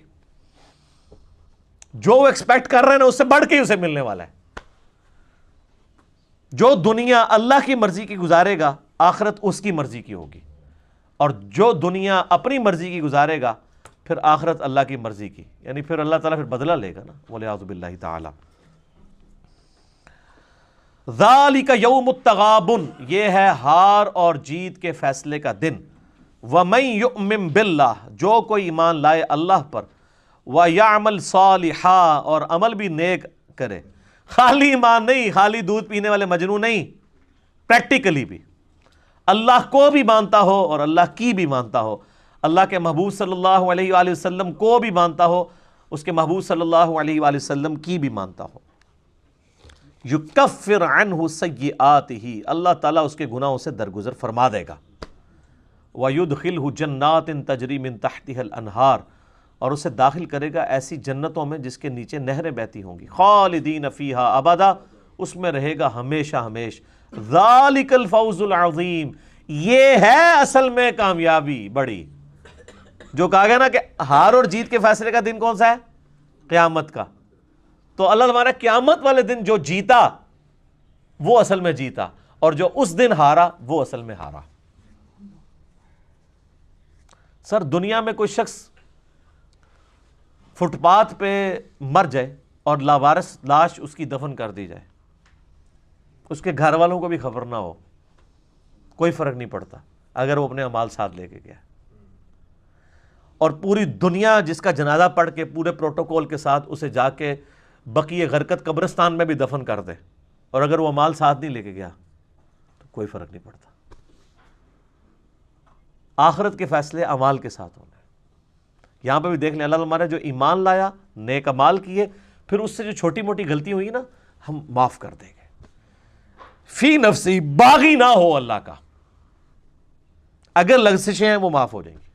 جو وہ ایکسپیکٹ کر رہے ہیں نا اس سے بڑھ کے اسے ملنے والا ہے۔ جو دنیا اللہ کی مرضی کی گزارے گا، آخرت اس کی مرضی کی ہوگی، اور جو دنیا اپنی مرضی کی گزارے گا پھر آخرت اللہ کی مرضی کی، یعنی پھر اللہ تعالیٰ پھر بدلہ لے گا نا، والعیاذ باللہ تعالی۔ ذالک یوم التغابن، یہ ہے ہار اور جیت کے فیصلے کا دن۔ ومن یؤمن باللہ، جو کوئی ایمان لائے اللہ پر، ویعمل صالحا، اور عمل بھی نیک کرے، خالی ایمان نہیں، خالی دودھ پینے والے مجنون نہیں، پریکٹیکلی بھی اللہ کو بھی مانتا ہو اور اللہ کی بھی مانتا ہو، اللہ کے محبوب صلی اللہ علیہ وآلہ وسلم کو بھی مانتا ہو، اس کے محبوب صلی اللہ علیہ وآلہ وسلم کی بھی مانتا ہو۔ یکفر عنہ سیئاتہ، اللہ تعالیٰ اس کے گناہوں سے درگزر فرما دے گا۔ وَيُدْخِلْهُ جَنَّاتٍ تَجْرِي مِن تَحْتِهَا الْأَنْهَارُ، اور اسے داخل کرے گا ایسی جنتوں میں جس کے نیچے نہریں بہتی ہوں گی، خالدین فیہا ابدا، اس میں رہے گا ہمیشہ ہمیش۔ ذالک الفوز العظیم، یہ ہے اصل میں کامیابی بڑی۔ جو کہا گیا نا کہ ہار اور جیت کے فیصلے کا دن کون سا ہے؟ قیامت کا۔ تو اللہ ہمارا قیامت والے دن جو جیتا وہ اصل میں جیتا، اور جو اس دن ہارا وہ اصل میں ہارا۔ سر دنیا میں کوئی شخص فٹ پاتھ پہ مر جائے اور لاوارث لاش اس کی دفن کر دی جائے، اس کے گھر والوں کو بھی خبر نہ ہو، کوئی فرق نہیں پڑتا اگر وہ اپنے اعمال ساتھ لے کے گیا، اور پوری دنیا جس کا جنازہ پڑھ کے پورے پروٹوکول کے ساتھ اسے جا کے بقیع غرقت قبرستان میں بھی دفن کر دے، اور اگر وہ اعمال ساتھ نہیں لے کے گیا تو کوئی فرق نہیں پڑتا۔ آخرت کے فیصلے اعمال کے ساتھ ہونے۔ یہاں پہ بھی دیکھ لیں، اللہ ہمارا جو ایمان لایا، نیک اعمال کیے، پھر اس سے جو چھوٹی موٹی غلطی ہوئی نا ہم معاف کر دیں گے۔ فی نفسی، باغی نہ ہو اللہ کا، اگر لغزشیں ہیں وہ معاف ہو جائیں گی۔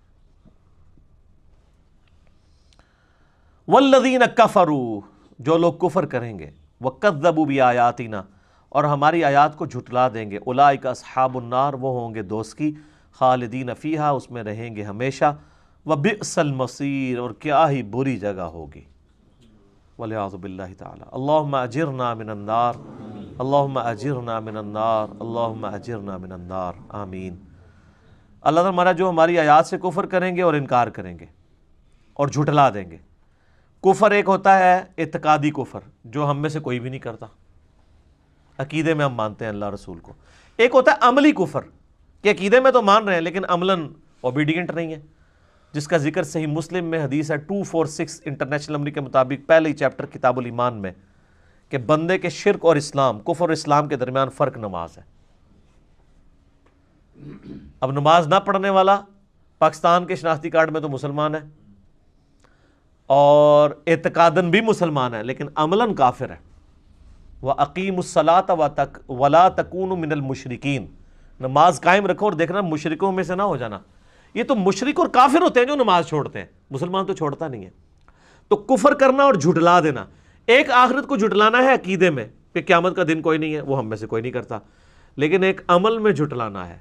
والذین کفروا، جو لوگ کفر کریں گے، وکذبوا بآیاتنا، اور ہماری آیات کو جھٹلا دیں گے، اولئک اصحاب النار، وہ ہوں گے دوست کی، خالدین فیہا، اس میں رہیں گے ہمیشہ، وبئس المصیر، اور کیا ہی بری جگہ ہوگی، والعیاذ باللہ تعالی۔ اللہم اجرنا من النار، اللہم اجرنا من النار، اللہم اجرنا من النار، آمین۔ اللہ تعالیٰ ہمارا جو ہماری آیات سے کفر کریں گے اور انکار کریں گے اور جھٹلا دیں گے۔ کفر ایک ہوتا ہے اعتقادی کفر، جو ہم میں سے کوئی بھی نہیں کرتا، عقیدے میں ہم مانتے ہیں اللہ رسول کو۔ ایک ہوتا ہے عملی کفر، کہ عقیدے میں تو مان رہے ہیں لیکن عملاً اوبیڈینٹ نہیں ہے، جس کا ذکر صحیح مسلم میں حدیث ہے 246 انٹرنیشنل نمبر کے مطابق، پہلے ہی چیپٹر کتاب الایمان میں، کہ بندے کے شرک اور اسلام، کفر اور اسلام کے درمیان فرق نماز ہے۔ اب نماز نہ پڑھنے والا پاکستان کے شناختی کارڈ میں تو مسلمان ہے اور اعتقاداً بھی مسلمان ہے، لیکن عملاً کافر ہے۔ وَأَقِيمُوا الصَّلَاةَ وَلَا تَكُونُوا مِنَ الْمُشْرِكِينَ، نماز قائم رکھو اور دیکھنا مشرکوں میں سے نہ ہو جانا۔ یہ تو مشرک اور کافر ہوتے ہیں جو نماز چھوڑتے ہیں، مسلمان تو چھوڑتا نہیں ہے۔ تو کفر کرنا اور جھٹلا دینا، ایک آخرت کو جھٹلانا ہے عقیدے میں کہ قیامت کا دن کوئی نہیں ہے، وہ ہم میں سے کوئی نہیں کرتا، لیکن ایک عمل میں جھٹلانا ہے،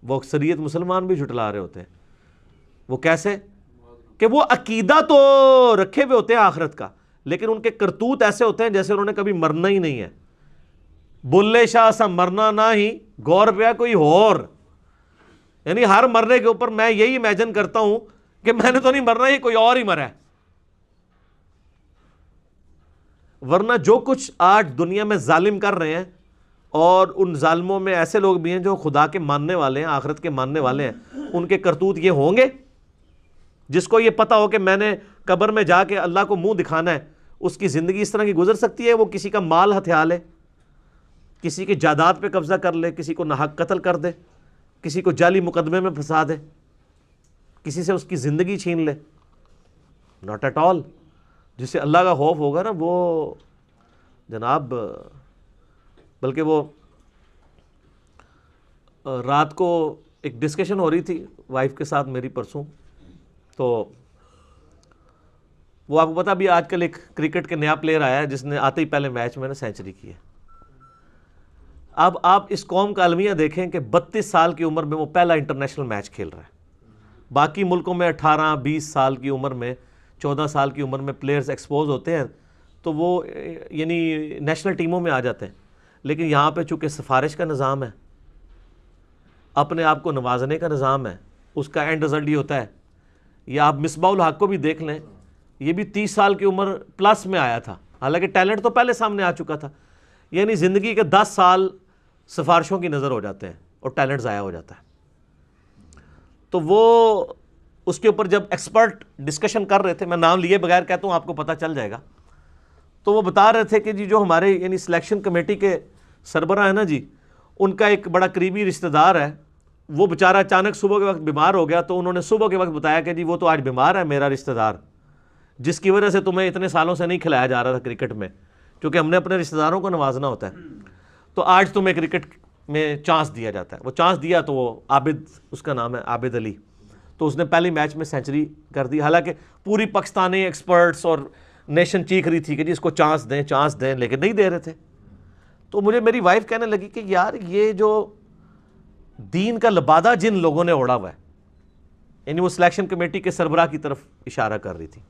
وہ اکثریت مسلمان بھی جھٹلا رہے ہوتے ہیں۔ وہ کیسے؟ کہ وہ عقیدہ تو رکھے ہوئے ہوتے ہیں آخرت کا، لیکن ان کے کرتوت ایسے ہوتے ہیں جیسے انہوں نے کبھی مرنا ہی نہیں ہے۔ بلے شاہ سا مرنا نہ ہی، غور پیا کوئی اور، یعنی ہر مرنے کے اوپر میں یہی امیجن کرتا ہوں کہ میں نے تو نہیں مرنا، یہ کوئی اور ہی مرا ہے۔ ورنہ جو کچھ آج دنیا میں ظالم کر رہے ہیں، اور ان ظالموں میں ایسے لوگ بھی ہیں جو خدا کے ماننے والے ہیں، آخرت کے ماننے والے ہیں، ان کے کرتوت یہ ہوں گے؟ جس کو یہ پتا ہو کہ میں نے قبر میں جا کے اللہ کو منہ دکھانا ہے، اس کی زندگی اس طرح کی گزر سکتی ہے؟ وہ کسی کا مال ہتھیا لے، کسی کی جائیداد پہ قبضہ کر لے، کسی کو ناحق قتل کر دے، کسی کو جعلی مقدمے میں پھنسا دے، کسی سے اس کی زندگی چھین لے؟ Not at all. جسے اللہ کا خوف ہوگا نا وہ جناب، بلکہ وہ رات کو ایک ڈسکشن ہو رہی تھی وائف کے ساتھ میری پرسوں، تو وہ آپ کو پتا بھی آج کل ایک کرکٹ کے نیا پلیئر آیا ہے جس نے آتے ہی پہلے میچ میں نے سینچری کی ہے۔ اب آپ اس قوم کا المیہ دیکھیں کہ 32 سال کی عمر میں وہ پہلا انٹرنیشنل میچ کھیل رہا ہے۔ باقی ملکوں میں 18-20 سال کی عمر میں، 14 سال کی عمر میں پلیئرز ایکسپوز ہوتے ہیں تو وہ یعنی نیشنل ٹیموں میں آ جاتے ہیں، لیکن یہاں پہ چونکہ سفارش کا نظام ہے، اپنے آپ کو نوازنے کا نظام ہے، اس کا اینڈ رزلٹ یہ ہوتا ہے۔ یا آپ مصباح الحق کو بھی دیکھ لیں، یہ بھی 30 سال کی عمر پلس میں آیا تھا، حالانکہ ٹیلنٹ تو پہلے سامنے آ چکا تھا، یعنی زندگی کے 10 سال سفارشوں کی نظر ہو جاتے ہیں اور ٹیلنٹ ضائع ہو جاتا ہے. تو وہ اس کے اوپر جب ایکسپرٹ ڈسکشن کر رہے تھے، میں نام لیے بغیر کہتا ہوں آپ کو پتہ چل جائے گا، تو وہ بتا رہے تھے کہ جی جو ہمارے یعنی سلیکشن کمیٹی کے سربراہ ہیں نا جی، ان کا ایک بڑا قریبی رشتہ دار ہے، وہ بیچارہ اچانک صبح کے وقت بیمار ہو گیا. تو انہوں نے صبح کے وقت بتایا کہ جی وہ تو آج بیمار ہے میرا رشتہ دار، جس کی وجہ سے تمہیں اتنے سالوں سے نہیں کھلایا جا رہا تھا کرکٹ میں، کیونکہ ہم نے اپنے رشتہ داروں کو نوازنا ہوتا ہے، تو آج تمہیں کرکٹ میں چانس دیا جاتا ہے. وہ چانس دیا تو وہ عابد، اس کا نام ہے عابد علی، تو اس نے پہلی میچ میں سینچری کر دی. حالانکہ پوری پاکستانی ایکسپرٹس اور نیشن چیخ رہی تھی کہ جی اس کو چانس دیں، لیکن نہیں دے رہے تھے. تو مجھے میری وائف کہنے لگی کہ یار یہ جو دین کا لبادہ جن لوگوں نے اوڑا ہوا ہے، یعنی وہ سلیکشن کمیٹی کے سربراہ کی طرف اشارہ کر رہی تھی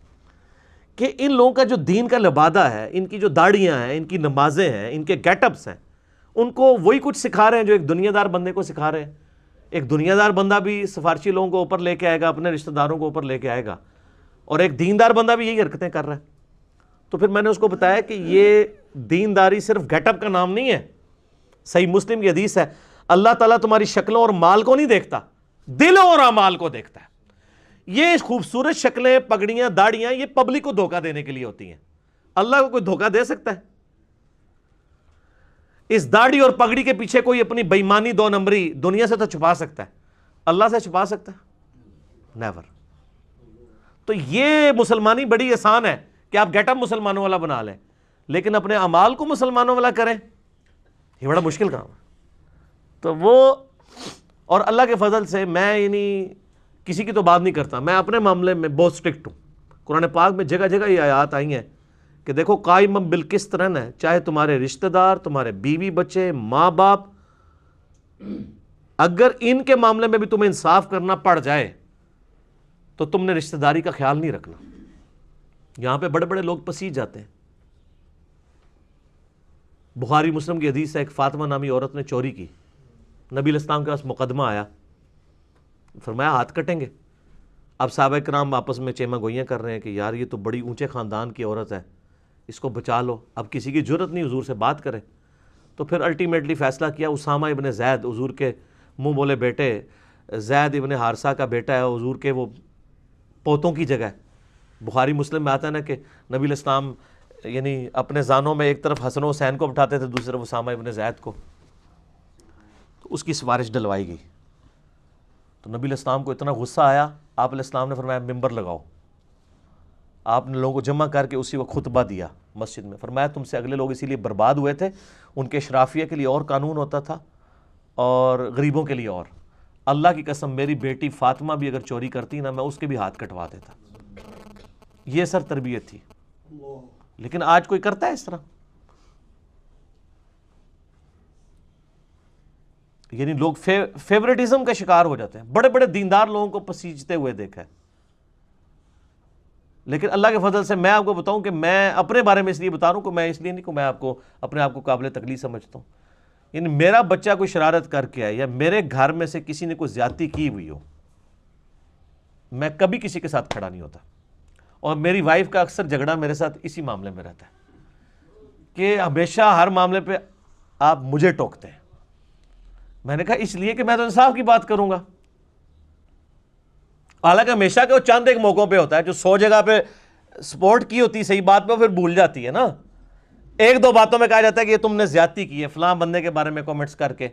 کہ ان لوگوں کا جو دین کا لبادہ ہے، ان کی جو داڑیاں ہیں، ان کی نمازیں ہیں، ان کے گیٹ اپس ہیں، ان کو وہی کچھ سکھا رہے ہیں جو ایک دنیا دار بندے کو سکھا رہے ہیں. ایک دنیا دار بندہ بھی سفارشی لوگوں کو اوپر لے کے آئے گا، اپنے رشتہ داروں کو اوپر لے کے آئے گا، اور ایک دیندار بندہ بھی یہی حرکتیں کر رہا ہے. تو پھر میں نے اس کو بتایا کہ یہ دینداری صرف گیٹ اپ کا نام نہیں ہے. صحیح مسلم کی حدیث ہے، اللہ تعالیٰ تمہاری شکلوں اور مال کو نہیں دیکھتا، دل اور اعمال کو دیکھتا ہے. یہ خوبصورت شکلیں، پگڑیاں، داڑیاں، یہ پبلک کو دھوکہ دینے کے لیے ہوتی ہیں. اللہ کو کوئی دھوکہ دے سکتا ہے؟ اس داڑھی اور پگڑی کے پیچھے کوئی اپنی بےایمانی 2 نمبری دنیا سے تو چھپا سکتا ہے، اللہ سے چھپا سکتا ہے؟ نیور. تو یہ مسلمانی بڑی آسان ہے کہ آپ گیٹ اپ مسلمانوں والا بنا لیں، لیکن اپنے اعمال کو مسلمانوں والا کریں، یہ بڑا مشکل کام ہے. تو وہ، اور اللہ کے فضل سے میں یعنی کسی کی تو بات نہیں کرتا، میں اپنے معاملے میں بہت سٹرکٹ ہوں. قرآن پاک میں جگہ جگہ یہ آیات آئی ہیں کہ دیکھو قائم بالقسط رہنا ہے، چاہے تمہارے رشتہ دار، تمہارے بیوی بچے، ماں باپ، اگر ان کے معاملے میں بھی تمہیں انصاف کرنا پڑ جائے تو تم نے رشتہ داری کا خیال نہیں رکھنا. یہاں پہ بڑے بڑے لوگ پسیج جاتے ہیں. بخاری مسلم کی حدیث ہے، ایک فاطمہ نامی عورت نے چوری کی، نبی علیہ السلام کے پاس مقدمہ آیا، فرمایا ہاتھ کٹیں گے. اب صحابہ کرام آپس میں چیمہ گوئیاں کر رہے ہیں کہ یار یہ تو بڑی اونچے خاندان کی عورت ہے، اس کو بچا لو. اب کسی کی جرت نہیں حضور سے بات کرے. تو پھر الٹیمیٹلی فیصلہ کیا، اسامہ ابن زید، حضور کے منہ بولے بیٹے، زید ابن حارثہ کا بیٹا ہے، حضور کے وہ پوتوں کی جگہ ہے. بخاری مسلم میں آتا ہے نا کہ نبی علیہ السلام یعنی اپنے زانوں میں ایک طرف حسن و حسین کو بٹھاتے تھے، دوسری طرف اسامہ ابن زید کو. تو اس کی سفارش ڈلوائی گئی. تو نبی علیہ السلام کو اتنا غصہ آیا، آپ علیہ السلام نے فرمایا ممبر لگاؤ. آپ نے لوگوں کو جمع کر کے اسی وقت خطبہ دیا مسجد میں. فرمایا تم سے اگلے لوگ اسی لیے برباد ہوئے تھے، ان کے اشرافیہ کے لیے اور قانون ہوتا تھا اور غریبوں کے لیے اور. اللہ کی قسم میری بیٹی فاطمہ بھی اگر چوری کرتی نا، میں اس کے بھی ہاتھ کٹوا دیتا. یہ سر تربیت تھی. لیکن آج کوئی کرتا ہے اس طرح؟ یعنی لوگ فیورٹزم کا شکار ہو جاتے ہیں. بڑے بڑے دیندار لوگوں کو پسیجتے ہوئے دیکھا ہے. لیکن اللہ کے فضل سے میں آپ کو بتاؤں کہ میں اپنے بارے میں اس لیے بتا رہا ہوں کہ میں اس لیے نہیں کہ میں آپ کو اپنے آپ کو قابل تقلید سمجھتا ہوں. یعنی میرا بچہ کوئی شرارت کر کے آئے یا میرے گھر میں سے کسی نے کوئی زیادتی کی ہوئی ہو، میں کبھی کسی کے ساتھ کھڑا نہیں ہوتا. اور میری وائف کا اکثر جھگڑا میرے ساتھ اسی معاملے میں رہتا ہے کہ ہمیشہ ہر معاملے پہ آپ مجھے ٹوکتے ہیں. میں نے کہا اس لیے کہ میں تو انصاف کی بات کروں گا. حالانکہ ہمیشہ کہ وہ چند ایک موقعوں پہ ہوتا ہے جو 100 جگہ پہ سپورٹ کی ہوتی صحیح بات پہ پھر بھول جاتی ہے نا. 1-2 باتوں میں کہا جاتا ہے کہ یہ تم نے زیادتی کی ہے فلاں بندے کے بارے میں کامنٹس کر کے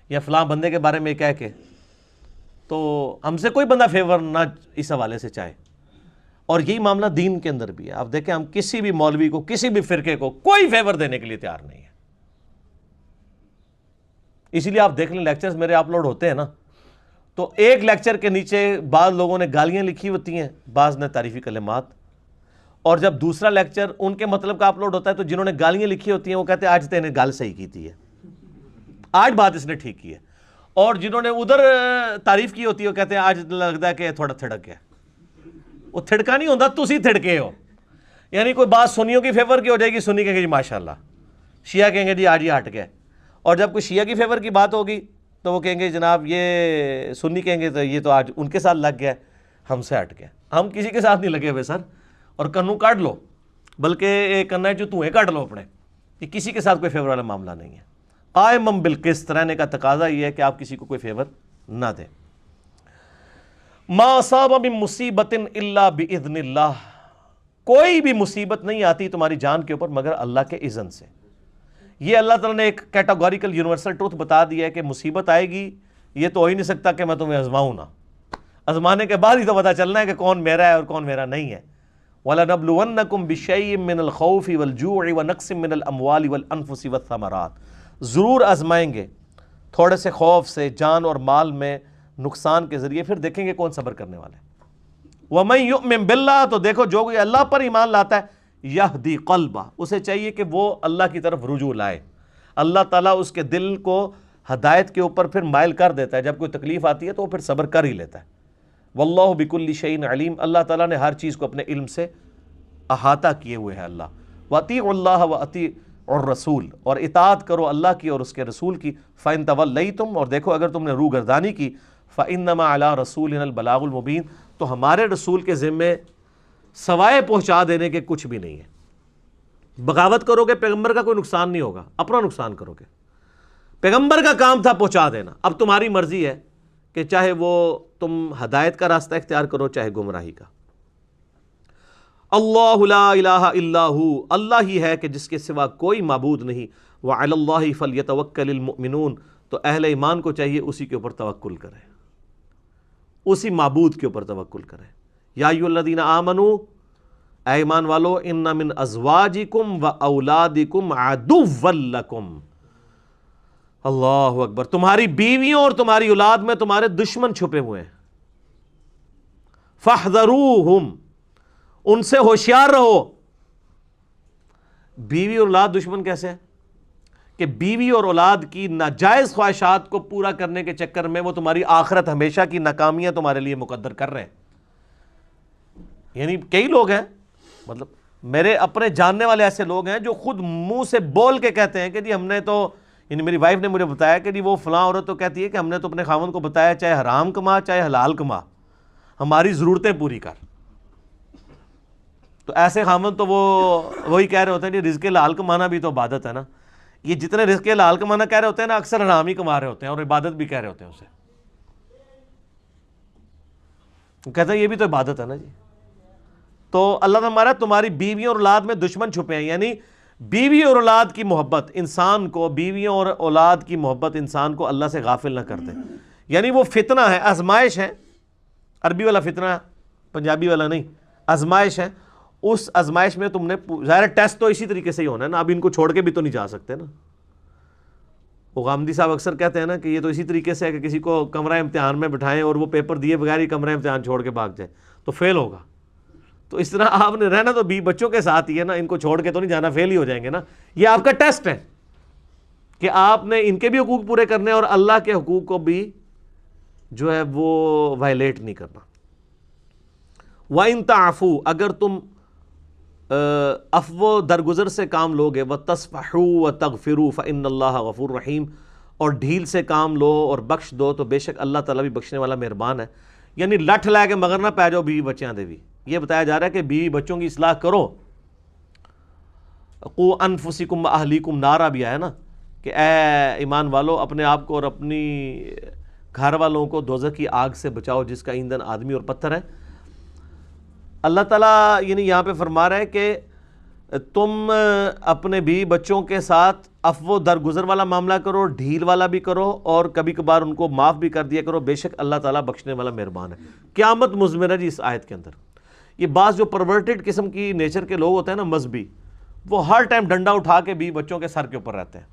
یا فلاں بندے کے بارے میں کہہ کے. تو ہم سے کوئی بندہ فیور نہ اس حوالے سے چاہے. اور یہی معاملہ دین کے اندر بھی ہے. آپ دیکھیں ہم کسی بھی مولوی کو، کسی بھی فرقے کو کوئی فیور دینے کے لیے تیار نہیں ہے. اسی لیے آپ دیکھ لیں لیکچرز میرے اپلوڈ ہوتے ہیں نا، تو ایک لیکچر کے نیچے بعض لوگوں نے گالیاں لکھی ہوتی ہیں، بعض نے تعریفی کلمات. اور جب دوسرا لیکچر ان کے مطلب کا اپلوڈ ہوتا ہے تو جنہوں نے گالیاں لکھی ہوتی ہیں وہ کہتے ہیں آج تے نے گال صحیح کی تھی ہے، آج بات اس نے ٹھیک کی ہے. اور جنہوں نے ادھر تعریف کی ہوتی ہے وہ کہتے ہیں آج لگتا ہے کہ تھوڑا تھڑک گیا. وہ تھڑکا نہیں ہوتا، تسی تھڑکے ہو. یعنی کوئی بات سنیوں کی فیور کی ہو جائے گی، سنی کہیں گے جی ماشاءاللہ، شیعہ کہیں گے جی آج یہ ہٹ گیا. اور جب کوئی شیعہ کی فیور کی بات ہوگی تو وہ کہیں گے جناب یہ سنی کہیں گے تو یہ تو آج ان کے ساتھ لگ گیا، ہم سے ہٹ گیا. ہم کسی کے ساتھ نہیں لگے ہوئے سر. اور کنوں کاٹ لو، بلکہ ایک کنا جو تھوئیں کاٹ لو اپنے، یہ کسی کے ساتھ کوئی فیور والا معاملہ نہیں ہے. قائم بالقسط رہنے کا تقاضا یہ ہے کہ آپ کسی کو کوئی فیور نہ دیں. ما اصاب من مصیبت الا باذن اللہ، کوئی بھی مصیبت نہیں آتی تمہاری جان کے اوپر مگر اللہ کے اذن سے. یہ اللہ تعالیٰ نے ایک کیٹاگوریکل یونیورسل ٹروتھ بتا دیا ہے کہ مصیبت آئے گی، یہ تو ہو ہی نہیں سکتا کہ میں تمہیں آزماؤں نہ. آزمانے کے بعد ہی تو پتہ چلنا ہے کہ کون میرا ہے اور کون میرا نہیں ہے. وَلَنَبْلُوَنَّكُمْ بِشَيْءٍ مِّنَ الْخَوْفِ وَالْجُوعِ وَنَقْصٍ مِّنَ الْأَمْوَالِ وَالْأَنفُسِ وَالثَّمَرَاتِ، ضرور آزمائیں گے تھوڑے سے خوف سے، جان اور مال میں نقصان کے ذریعے، پھر دیکھیں گے کون صبر کرنے والا ہے. وَمَن يُؤْمِن بِاللَّهِ، تو دیکھو جو کوئی اللہ پر ایمان لاتا ہے، یہدی قلبہ، اسے چاہیے کہ وہ اللہ کی طرف رجوع لائے. اللہ تعالیٰ اس کے دل کو ہدایت کے اوپر پھر مائل کر دیتا ہے. جب کوئی تکلیف آتی ہے تو وہ پھر صبر کر ہی لیتا ہے. واللہ بکل شیء علیم، اللہ تعالیٰ نے ہر چیز کو اپنے علم سے احاطہ کیے ہوئے ہے. اللہ وَأَطِیعُوا اللَّهَ وَأَطِیعُوا الرَّسُولَ، اور اطاعت کرو اللہ کی اور اس کے رسول کی. فَإِن تَوَلَّیْتُمْ، اور دیکھو اگر تم نے روگردانی کی، فَإِنَّمَا عَلَىٰ رَسُولِنَا الْبَلَاغُ الْمُبِینُ، تو ہمارے رسول کے ذمے سوائے پہنچا دینے کے کچھ بھی نہیں ہے. بغاوت کرو گے پیغمبر کا کوئی نقصان نہیں ہوگا، اپنا نقصان کرو گے. پیغمبر کا کام تھا پہنچا دینا، اب تمہاری مرضی ہے کہ چاہے وہ تم ہدایت کا راستہ اختیار کرو چاہے گمراہی کا. اللہ لا الہ الا ہو، اللہ ہی ہے کہ جس کے سوا کوئی معبود نہیں. وعلی اللہ فلیتوکل المؤمنون، تو اہل ایمان کو چاہیے اسی کے اوپر توکل کرے، اسی معبود کے اوپر توکل کرے. یا ایھا الذین آمنوا، اے ایمان والو، ان من ازواجکم و اولادکم عدوا لکم. اللہ اکبر، تمہاری بیویوں اور تمہاری اولاد میں تمہارے دشمن چھپے ہوئے ہیں. فاحذروہم، ان سے ہوشیار رہو. بیوی اور اولاد دشمن کیسے ہے؟ کہ بیوی اور اولاد کی ناجائز خواہشات کو پورا کرنے کے چکر میں وہ تمہاری آخرت ہمیشہ کی ناکامیاں تمہارے لیے مقدر کر رہے ہیں. یعنی کئی لوگ ہیں، مطلب میرے اپنے جاننے والے ایسے لوگ ہیں جو خود منہ سے بول کے کہتے ہیں کہ جی ہم نے تو، یعنی میری وائف نے مجھے بتایا کہ جی وہ فلاں عورت تو کہتی ہے کہ ہم نے تو اپنے خاوند کو بتایا چاہے حرام کما چاہے حلال کما، ہماری ضرورتیں پوری کر. تو ایسے خاوند تو وہی کہہ رہے ہوتے ہیں کہ رزق حلال کمانا بھی تو عبادت ہے نا. یہ جتنے رزق حلال کمانا کہہ رہے ہوتے ہیں نا، اکثر حرام ہی کما رہے ہوتے ہیں اور عبادت بھی کہہ رہے ہوتے ہیں اسے. کہتے ہیں یہ بھی تو عبادت ہے نا جی. تو اللہ تعالیٰ ہمارا تمہاری بیویوں اور اولاد میں دشمن چھپے ہیں، یعنی بیوی اور اولاد کی محبت انسان کو، بیویوں اور اولاد کی محبت انسان کو اللہ سے غافل نہ کر دے. یعنی وہ فتنہ ہے، آزمائش ہے. عربی والا فتنہ ہے، پنجابی والا نہیں، آزمائش ہے. اس آزمائش میں تم نے ظاہر ٹیسٹ تو اسی طریقے سے ہی ہونا ہے نا. اب ان کو چھوڑ کے بھی تو نہیں جا سکتے نا. وہ غامدی صاحب اکثر کہتے ہیں نا کہ یہ تو اسی طریقے سے ہے کہ کسی کو کمرہ امتحان میں بٹھائیں اور وہ پیپر دیے بغیر ہی کمرہ امتحان چھوڑ کے بھاگ جائے تو فیل ہوگا. تو اس طرح آپ نے رہنا تو بھی بچوں کے ساتھ ہی ہے نا، ان کو چھوڑ کے تو نہیں جانا، فیل ہی ہو جائیں گے نا. یہ آپ کا ٹیسٹ ہے کہ آپ نے ان کے بھی حقوق پورے کرنے اور اللہ کے حقوق کو بھی جو ہے وہ وائلیٹ نہیں کرنا. وَإِن تَعْفُوا، اگر تم عفو درگزر سے کام لوگے، وَتَصْفَحُوا وَتَغْفِرُوا فَإِنَّ اللَّهَ غَفُورٌ رَحِيمٌ، اور ڈھیل سے کام لو اور بخش دو تو بے شک اللہ تعالیٰ بھی بخشنے والا مہربان ہے. یعنی لٹھ لے کے مگر نہ پی جاؤ بیوی بچیاں دے بھی. یہ بتایا جا رہا ہے کہ بیوی بچوں کی اصلاح کرو. قُوا أَنفُسِكُمْ وَأَهْلِيكُمْ نارا بھی آیا نا کہ اے ایمان والو اپنے آپ کو اور اپنی گھر والوں کو دوزخ کی آگ سے بچاؤ جس کا ایندھن آدمی اور پتھر ہے. اللہ تعالیٰ یعنی یہاں پہ فرما رہا ہے کہ تم اپنے بیوی بچوں کے ساتھ عفو درگزر والا معاملہ کرو، ڈھیل والا بھی کرو اور کبھی کبھار ان کو معاف بھی کر دیا کرو، بے شک اللہ تعالیٰ بخشنے والا مہربان ہے. قیامت مضمر ہے جی اس آیت کے اندر. یہ بعض جو پرورٹڈ قسم کی نیچر کے لوگ ہوتے ہیں نا، مذہبی، وہ ہر ٹائم ڈنڈا اٹھا کے بیوی بچوں کے سر کے اوپر رہتے ہیں،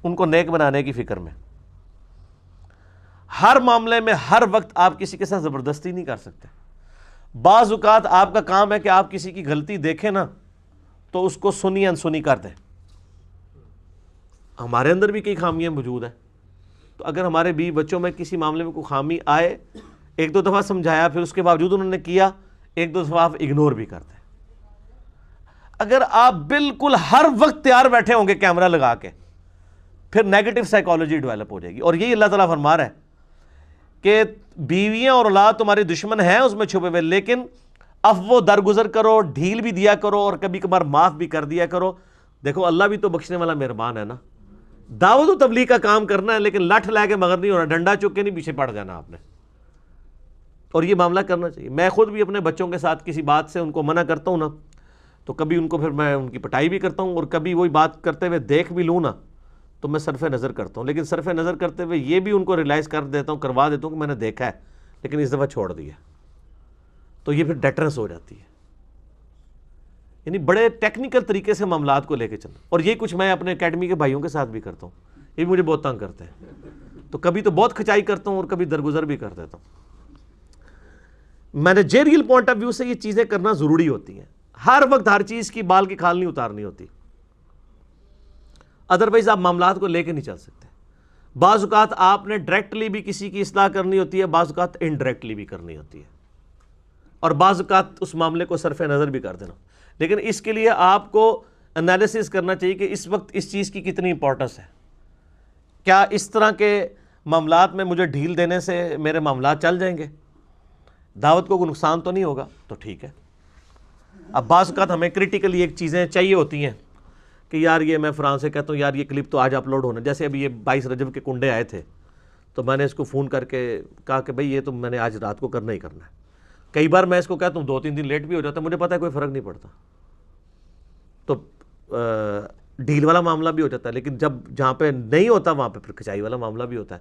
ان کو نیک بنانے کی فکر میں. ہر معاملے میں ہر وقت آپ کسی کے ساتھ زبردستی نہیں کر سکتے. بعض اوقات آپ کا کام ہے کہ آپ کسی کی غلطی دیکھیں نا تو اس کو سنی انسنی کر دیں. ہمارے اندر بھی کئی خامیاں موجود ہیں، تو اگر ہمارے بیوی بچوں میں کسی معاملے میں کوئی خامی آئے، ایک دو دفعہ سمجھایا، پھر اس کے باوجود انہوں نے کیا، ایک دو دفعہ آپ اگنور بھی کرتے ہیں. اگر آپ بالکل ہر وقت تیار بیٹھے ہوں گے کیمرہ لگا کے، پھر نیگیٹو سائیکالوجی ڈیولپ ہو جائے گی. اور یہی اللہ تعالیٰ فرما رہا ہے کہ بیویاں اور اولاد تمہارے دشمن ہیں اس میں چھپے ہوئے، لیکن عفو درگزر کرو، ڈھیل بھی دیا کرو اور کبھی کبھار معاف بھی کر دیا کرو. دیکھو اللہ بھی تو بخشنے والا مہربان ہے نا. دعوت و تبلیغ کا کام کرنا ہے لیکن لٹھ لے کے مگر نہیں ہونا, ڈنڈا چک کے نہیں پیچھے پڑ جانا آپ نے, اور یہ معاملہ کرنا چاہیے. میں خود بھی اپنے بچوں کے ساتھ کسی بات سے ان کو منع کرتا ہوں نا, تو کبھی ان کو پھر میں ان کی پٹائی بھی کرتا ہوں, اور کبھی وہی بات کرتے ہوئے دیکھ بھی لوں نا تو میں صرف نظر کرتا ہوں, لیکن صرف نظر کرتے ہوئے یہ بھی ان کو ریلائز کر دیتا ہوں, کروا دیتا ہوں کہ میں نے دیکھا ہے لیکن اس دفعہ چھوڑ دیا, تو یہ پھر ڈیٹرنس ہو جاتی ہے. یعنی بڑے ٹیکنیکل طریقے سے معاملات کو لے کے چلنا, اور یہ کچھ میں اپنے اکیڈمی کے بھائیوں کے ساتھ بھی کرتا ہوں, یہ بھی مجھے بہت تنگ کرتے ہیں, تو کبھی تو بہت کھچائی کرتا ہوں اور کبھی درگزر بھی کر دیتا ہوں. مینیجریل پوائنٹ آف ویو سے یہ چیزیں کرنا ضروری ہوتی ہیں, ہر وقت ہر چیز کی بال کی کھال نہیں اتارنی ہوتی, ادروائز آپ معاملات کو لے کے نہیں چل سکتے. بعض اوقات آپ نے ڈائریکٹلی بھی کسی کی اصلاح کرنی ہوتی ہے, بعض اوقات انڈائریکٹلی بھی کرنی ہوتی ہے, اور بعض اوقات اس معاملے کو صرف نظر بھی کر دینا. لیکن اس کے لیے آپ کو انالیسس کرنا چاہیے کہ اس وقت اس چیز کی کتنی امپورٹنس ہے. کیا اس طرح کے معاملات میں مجھے ڈھیل دینے سے میرے معاملات چل جائیں گے, دعوت کو کوئی نقصان تو نہیں ہوگا, تو ٹھیک ہے. اب بعض اوقات ہمیں کریٹیکلی ایک چیزیں چاہیے ہوتی ہیں کہ یار یہ میں فرانس سے کہتا ہوں یار یہ کلپ تو آج اپلوڈ ہونا, جیسے ابھی یہ 22 رجب کے کنڈے آئے تھے تو میں نے اس کو فون کر کے کہا کہ بھئی یہ تو میں نے آج رات کو کرنا ہی کرنا ہے. کئی بار میں اس کو کہتا ہوں 2-3 دن لیٹ بھی ہو جاتا ہے, مجھے پتہ ہے کوئی فرق نہیں پڑتا, تو ڈیل والا معاملہ بھی ہو جاتا ہے. لیکن جب جہاں پہ نہیں ہوتا وہاں پہ پھر کھچائی والا معاملہ بھی ہوتا ہے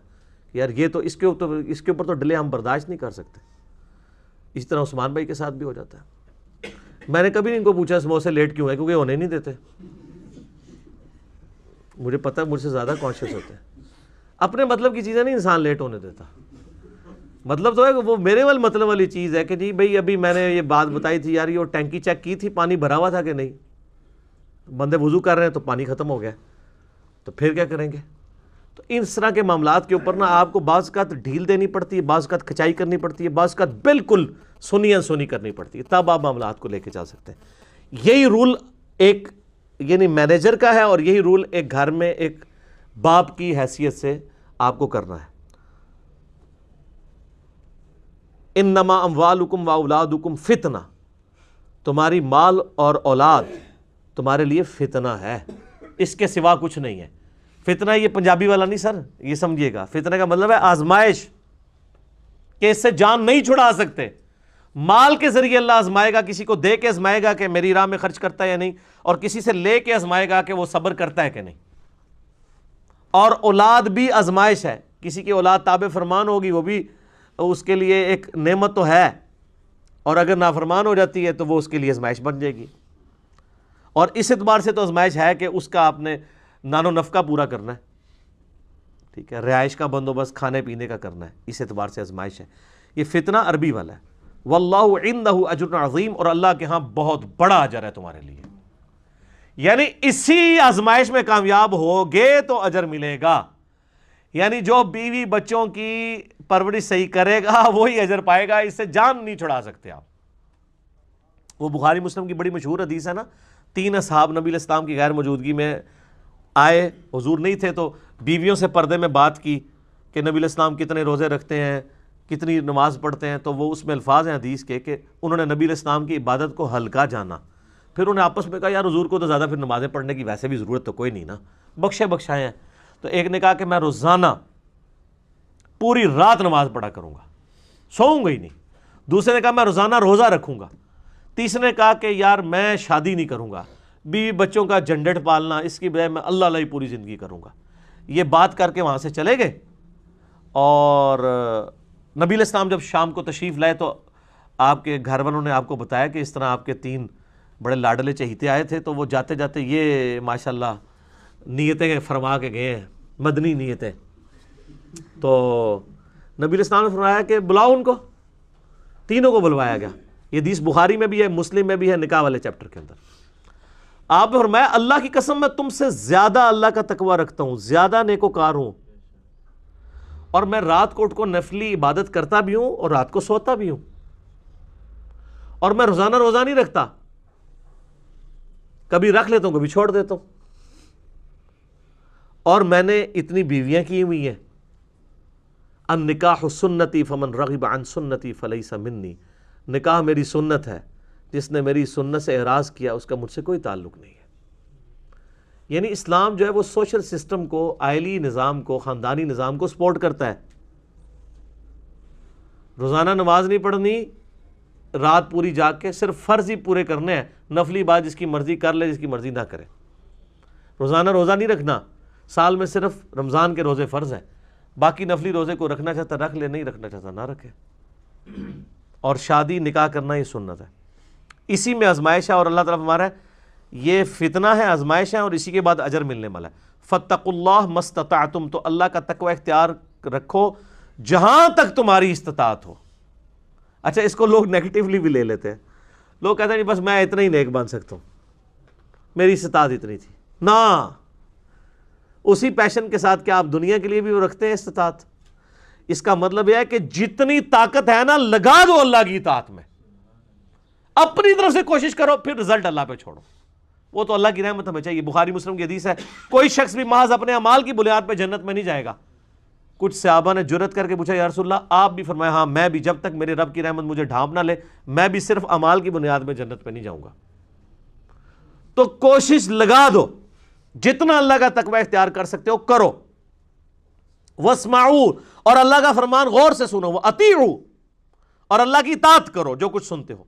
کہ یار یہ تو اس کے اوپر تو ڈیلے ہم برداشت نہیں کر سکتے. اسی طرح عثمان بھائی کے ساتھ بھی ہو جاتا ہے. میں نے کبھی نہیں ان کو پوچھا سموسے لیٹ کیوں ہے, کیونکہ ہونے نہیں دیتے. مجھے پتہ ہے مجھ سے زیادہ کانشیس ہوتے ہیں. اپنے مطلب کی چیزیں نہیں انسان لیٹ ہونے دیتا. مطلب تو ہے کہ وہ میرے والے مطلب والی چیز ہے کہ جی بھئی ابھی میں نے یہ بات بتائی تھی یار, یہ وہ ٹینکی چیک کی تھی, پانی بھرا ہوا تھا کہ نہیں, بندے وضو کر رہے ہیں تو پانی ختم ہو گیا, تو پھر کیا کریں گے. تو اس طرح کے معاملات کے اوپر نا آپ کو بعض اوقات ڈھیل دینی پڑتی ہے, بعض اوقات کھچائی کرنی پڑتی ہے, بعض اوقات بالکل سنی کرنی پڑتی ہے, تب آپ معاملات کو لے کے چل سکتے ہیں. یہی رول ایک یعنی مینیجر کا ہے, اور یہی رول ایک گھر میں ایک باپ کی حیثیت سے آپ کو کرنا ہے. انما اموالکم واولادکم فتنہ, تمہاری مال اور اولاد تمہارے لیے فتنہ ہے, اس کے سوا کچھ نہیں ہے. فتنہ یہ پنجابی والا نہیں سر, یہ سمجھیے گا, فتنہ کا مطلب ہے آزمائش, کہ اس سے جان نہیں چھڑا سکتے. مال کے ذریعے اللہ آزمائے گا, کسی کو دے کے آزمائے گا کہ میری راہ میں خرچ کرتا ہے یا نہیں, اور کسی سے لے کے آزمائے گا کہ وہ صبر کرتا ہے کہ نہیں. اور اولاد بھی آزمائش ہے, کسی کی اولاد تابع فرمان ہوگی وہ بھی اس کے لیے ایک نعمت تو ہے, اور اگر نافرمان ہو جاتی ہے تو وہ اس کے لیے آزمائش بن جائے گی. اور اس اعتبار سے تو آزمائش ہے کہ اس کا آپ نے نان و نفقہ پورا کرنا ہے, ٹھیک ہے, رہائش کا بندوبست کھانے پینے کا کرنا ہے, اس اعتبار سے آزمائش ہے. یہ فتنہ عربی والا ہے. واللہ عندہ اجر عظیم, اور اللہ کے ہاں بہت بڑا اجر ہے تمہارے لیے. یعنی اسی آزمائش میں کامیاب ہوگے تو اجر ملے گا. یعنی جو بیوی بچوں کی پرورش صحیح کرے گا وہی اجر پائے گا, اس سے جان نہیں چھڑا سکتے آپ. وہ بخاری مسلم کی بڑی مشہور حدیث ہے نا, 3 اصحاب نبی علیہ السلام کی غیر موجودگی میں آئے, حضور نہیں تھے, تو بیویوں سے پردے میں بات کی کہ نبی علیہ السلام کتنے روزے رکھتے ہیں, کتنی نماز پڑھتے ہیں. تو وہ اس میں الفاظ ہیں حدیث کے کہ انہوں نے نبی علیہ السلام کی عبادت کو ہلکا جانا. پھر انہوں نے آپس میں کہا یار حضور کو تو زیادہ پھر نمازیں پڑھنے کی ویسے بھی ضرورت تو کوئی نہیں نا, بخشائے ہیں. تو ایک نے کہا کہ میں روزانہ پوری رات نماز پڑھا کروں گا, سوؤں گا ہی نہیں. دوسرے نے کہا میں روزانہ روزہ رکھوں گا. تیسرے نے کہا کہ یار میں شادی نہیں کروں گا, بیوی بچوں کا جھنجھٹ پالنا, اس کی بجائے میں اللہ ہی پوری زندگی کروں گا. یہ بات کر کے وہاں سے چلے گئے, اور نبی علیہ السلام جب شام کو تشریف لائے تو آپ کے گھر والوں نے آپ کو بتایا کہ اس طرح آپ کے 3 بڑے لاڈلے چہیتے آئے تھے, تو وہ جاتے جاتے یہ ماشاءاللہ نیتیں فرما کے گئے ہیں, مدنی نیتیں. تو نبی علیہ السلام نے فرمایا کہ بلاؤ ان کو, تینوں کو بلوایا گیا. یہ حدیث بخاری میں بھی ہے, مسلم میں بھی ہے, نکاح والے چیپٹر کے اندر. آپ نے فرمایا اللہ کی قسم میں تم سے زیادہ اللہ کا تقوی رکھتا ہوں, زیادہ نیکوکار ہوں, اور میں رات کو اٹھ کو نفلی عبادت کرتا بھی ہوں اور رات کو سوتا بھی ہوں, اور میں روزانہ روزہ نہیں رکھتا, کبھی رکھ لیتا ہوں کبھی چھوڑ دیتا ہوں, اور میں نے اتنی بیویاں کی ہوئی ہیں. النکاح سنتی فمن رغب عن سنتی فلیس منی, نکاح میری سنت ہے, جس نے میری سنت سے اعراض کیا اس کا مجھ سے کوئی تعلق نہیں ہے. یعنی اسلام جو ہے وہ سوشل سسٹم کو، عائلی نظام کو، خاندانی نظام کو سپورٹ کرتا ہے. روزانہ نماز نہیں پڑھنی، رات پوری جاگ کے صرف فرض ہی پورے کرنے ہیں، نفلی بات جس کی مرضی کر لے، جس کی مرضی نہ کرے. روزانہ روزہ نہیں رکھنا، سال میں صرف رمضان کے روزے فرض ہیں، باقی نفلی روزے کو رکھنا چاہتا رکھ لے، نہیں رکھنا چاہتا نہ رکھے. اور شادی نکاح کرنا یہ سنت ہے. اسی میں آزمائش ہے، اور اللہ تعالیٰ ہمارا یہ فتنہ ہے، آزمائش ہے، اور اسی کے بعد اجر ملنے والا ہے. فاتقوا اللہ ما استطعتم، تو اللہ کا تقوی اختیار رکھو جہاں تک تمہاری استطاعت ہو. اچھا اس کو لوگ نیگیٹیولی بھی لے لیتے ہیں. لوگ کہتے ہیں نہیں بس میں اتنا ہی نیک بن سکتا ہوں، میری استطاعت اتنی تھی. نہ، اسی پیشن کے ساتھ کیا آپ دنیا کے لیے بھی وہ رکھتے ہیں استطاعت؟ اس کا مطلب یہ ہے کہ جتنی طاقت ہے نا لگا دو اللہ کی اطاعت میں، اپنی طرف سے کوشش کرو، پھر رزلٹ اللہ پہ چھوڑو. وہ تو اللہ کی رحمت ہمیں چاہیے. بخاری مسلم کی حدیث ہے کوئی شخص بھی محض اپنے اعمال کی بنیاد پہ جنت میں نہیں جائے گا. کچھ صحابہ نے جرت کر کے پوچھا یا رسول اللہ آپ بھی؟ فرمایا ہاں میں بھی، جب تک میرے رب کی رحمت مجھے ڈھانپ نہ لے میں بھی صرف اعمال کی بنیاد پہ جنت پہ نہیں جاؤں گا. تو کوشش لگا دو، جتنا اللہ کا تقوی اختیار کر سکتے ہو کرو. واسمعوا، اور اللہ کا فرمان غور سے سنو. واطیعوا، اور اللہ کی اطاعت کرو جو کچھ سنتے ہو.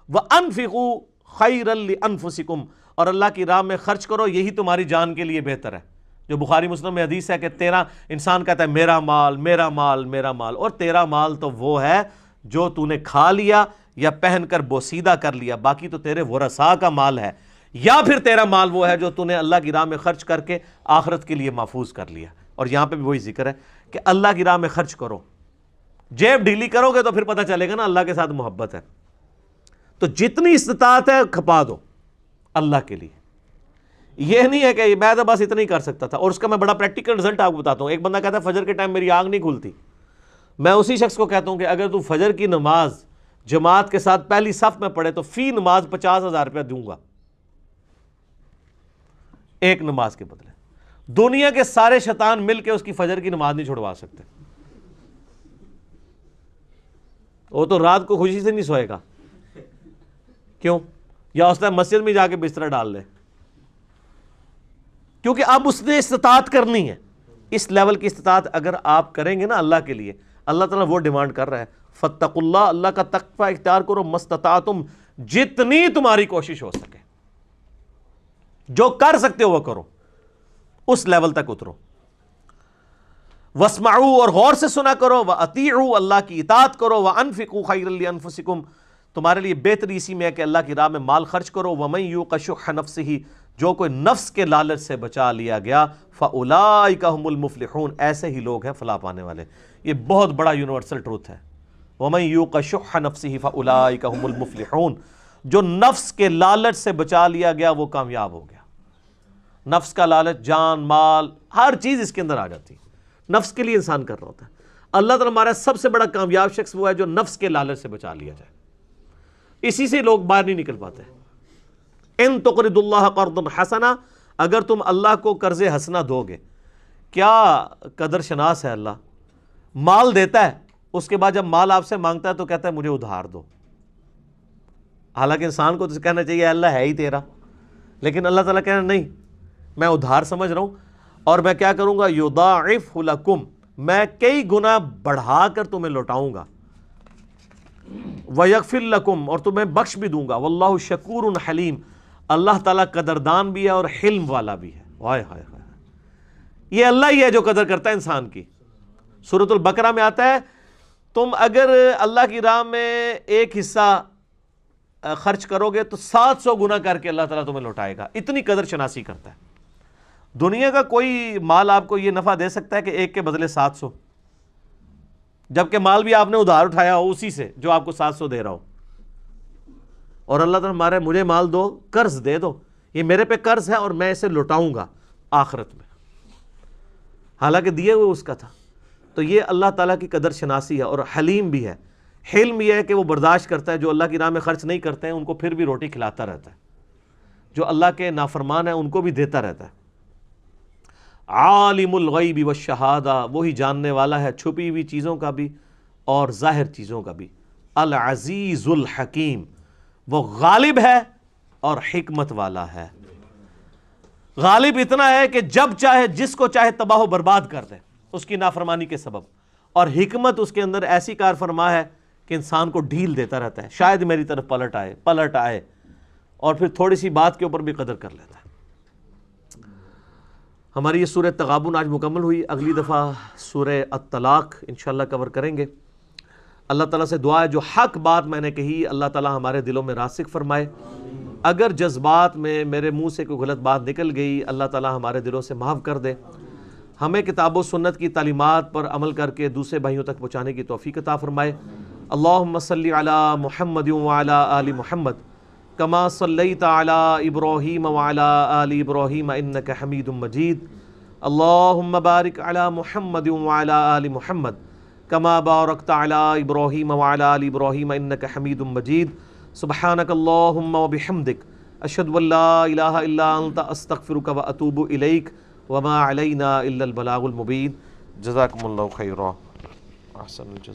وانفقوا خیرا لانفسکم، اور اللہ کی راہ میں خرچ کرو، یہی تمہاری جان کے لیے بہتر ہے. جو بخاری مسلم میں حدیث ہے کہ تیرا انسان کہتا ہے میرا مال میرا مال میرا مال، اور تیرا مال تو وہ ہے جو تو نے کھا لیا یا پہن کر بوسیدہ کر لیا، باقی تو تیرے ورثاء کا مال ہے. یا پھر تیرا مال وہ ہے جو تو نے اللہ کی راہ میں خرچ کر کے آخرت کے لیے محفوظ کر لیا. اور یہاں پہ بھی وہی ذکر ہے کہ اللہ کی راہ میں خرچ کرو. جیب ڈھیلی کرو گے تو پھر پتہ چلے گا نا اللہ کے ساتھ محبت ہے. تو جتنی استطاعت ہے کھپا دو اللہ کے لیے. یہ نہیں ہے کہ میں تو بس اتنا ہی کر سکتا تھا. اور اس کا میں بڑا پریکٹیکل رزلٹ آپ کو بتاتا ہوں. ایک بندہ کہتا ہے فجر کے ٹائم میری آنکھ نہیں کھلتی. میں اسی شخص کو کہتا ہوں کہ اگر تو فجر کی نماز جماعت کے ساتھ پہلی صف میں پڑھے تو فی نماز 50,000 روپیہ دوں گا، ایک نماز کے بدلے. دنیا کے سارے شیطان مل کے اس کی فجر کی نماز نہیں چھڑوا سکتے. وہ تو رات کو خوشی سے نہیں سوئے گا. کیوں؟ یا اس نے مسجد میں جا کے بستر ڈال لے، کیونکہ اب اس نے استطاعت کرنی ہے. اس لیول کی استطاعت اگر آپ کریں گے نا اللہ کے لیے، اللہ تعالیٰ وہ ڈیمانڈ کر رہا ہے فاتقوا اللہ، اللہ کا تقوی اختیار کرو مستطاعتم، جتنی تمہاری کوشش ہو سکے، جو کر سکتے ہو وہ کرو، اس لیول تک اترو. واسمعوا، اور غور سے سنا کرو. واطیعوا، اللہ کی اطاعت کرو. وانفقوا خیرا لانفسکم، تمہارے لیے بہتری اسی میں ہے کہ اللہ کی راہ میں مال خرچ کرو. ومن یوق شح نفسہ، جو کوئی نفس کے لالچ سے بچا لیا گیا، فاولئک هم المفلحون، ایسے ہی لوگ ہیں فلاح پانے والے. یہ بہت بڑا یونیورسل ٹروتھ ہے. ومن یوق شح نفسہ فاولئک هم المفلحون، جو نفس کے لالچ سے بچا لیا گیا وہ کامیاب ہو گیا. نفس کا لالچ، جان مال ہر چیز اس کے اندر آ جاتی، نفس کے لیے انسان کر رہا ہوتا ہے. اللہ تعالیٰ ہمارا سب سے بڑا کامیاب شخص وہ ہے جو نفس کے لالچ سے بچا لیا جائے. اسی سے لوگ باہر نہیں نکل پاتے. ان تقرضوا اللہ قرضا حسنا، اگر تم اللہ کو قرض حسنا دو گے. کیا قدر شناس ہے اللہ. مال دیتا ہے، اس کے بعد جب مال آپ سے مانگتا ہے تو کہتا ہے مجھے ادھار دو. حالانکہ انسان کو تو کہنا چاہیے اللہ ہے ہی تیرا، لیکن اللہ تعالیٰ کہنا نہیں، میں ادھار سمجھ رہا ہوں اور میں کیا کروں گا، یضاعف لکم، میں کئی گنا بڑھا کر تمہیں لوٹاؤں گا. وَيَغْفِرْ لَكُمْ، اور تمہیں بخش بھی دوں گا. وَاللَّهُ شَكُورٌ حَلِيمٌ، اللہ تعالیٰ قدردان بھی ہے اور حلم والا بھی ہے. ہائے ہائے ہائے، یہ اللہ ہی ہے جو قدر کرتا ہے انسان کی. سورۃ البقرہ میں آتا ہے تم اگر اللہ کی راہ میں ایک حصہ خرچ کرو گے تو 700 گنا کر کے اللہ تعالیٰ تمہیں لوٹائے گا. اتنی قدر شناسی کرتا ہے. دنیا کا کوئی مال آپ کو یہ نفع دے سکتا ہے کہ ایک کے بدلے 700، جبکہ مال بھی آپ نے ادھار اٹھایا ہو اسی سے جو آپ کو 700 دے رہا ہو. اور اللہ تعالیٰ ہمارے مجھے مال دو، قرض دے دو، یہ میرے پہ قرض ہے اور میں اسے لوٹاؤں گا آخرت میں، حالانکہ دیے ہوئے اس کا تھا. تو یہ اللہ تعالیٰ کی قدر شناسی ہے. اور حلیم بھی ہے. حلم یہ ہے کہ وہ برداشت کرتا ہے، جو اللہ کی راہ میں خرچ نہیں کرتے ہیں ان کو پھر بھی روٹی کھلاتا رہتا ہے، جو اللہ کے نافرمان ہیں ان کو بھی دیتا رہتا ہے. عالم الغیب والشہادہ، وہی جاننے والا ہے چھپی ہوئی چیزوں کا بھی اور ظاہر چیزوں کا بھی. العزیز الحکیم، وہ غالب ہے اور حکمت والا ہے. غالب اتنا ہے کہ جب چاہے جس کو چاہے تباہ و برباد کر دے اس کی نافرمانی کے سبب، اور حکمت اس کے اندر ایسی کار فرما ہے کہ انسان کو ڈھیل دیتا رہتا ہے، شاید میری طرف پلٹ آئے اور پھر تھوڑی سی بات کے اوپر بھی قدر کر لیتا ہے۔ ہماری یہ سورہ تغابن آج مکمل ہوئی، اگلی دفعہ سورہ الطلاق انشاءاللہ کور کریں گے۔ اللہ تعالیٰ سے دعا ہے جو حق بات میں نے کہی اللہ تعالیٰ ہمارے دلوں میں راسخ فرمائے، اگر جذبات میں میرے منہ سے کوئی غلط بات نکل گئی اللہ تعالیٰ ہمارے دلوں سے معاف کر دے، ہمیں کتاب و سنت کی تعلیمات پر عمل کر کے دوسرے بھائیوں تک پہنچانے کی توفیق عطا فرمائے۔ اللہم صلی علی محمد وعلی آل محمد کما صلیت علی ابراہیم وعلی آل ابراہیم انک حمید مجید، اللہم بارک علی محمد وعلی آل محمد کما بارکت علی ابراہیم وعلی آل ابراہیم انک حمید مجید، سبحانک اللہم وبحمدک اشہد ان لا الہ الا انت استغفرک واتوب الیک وما علینا الا البلاغ المبین۔ جزاکم اللہ خیرا، احسن الجزاء۔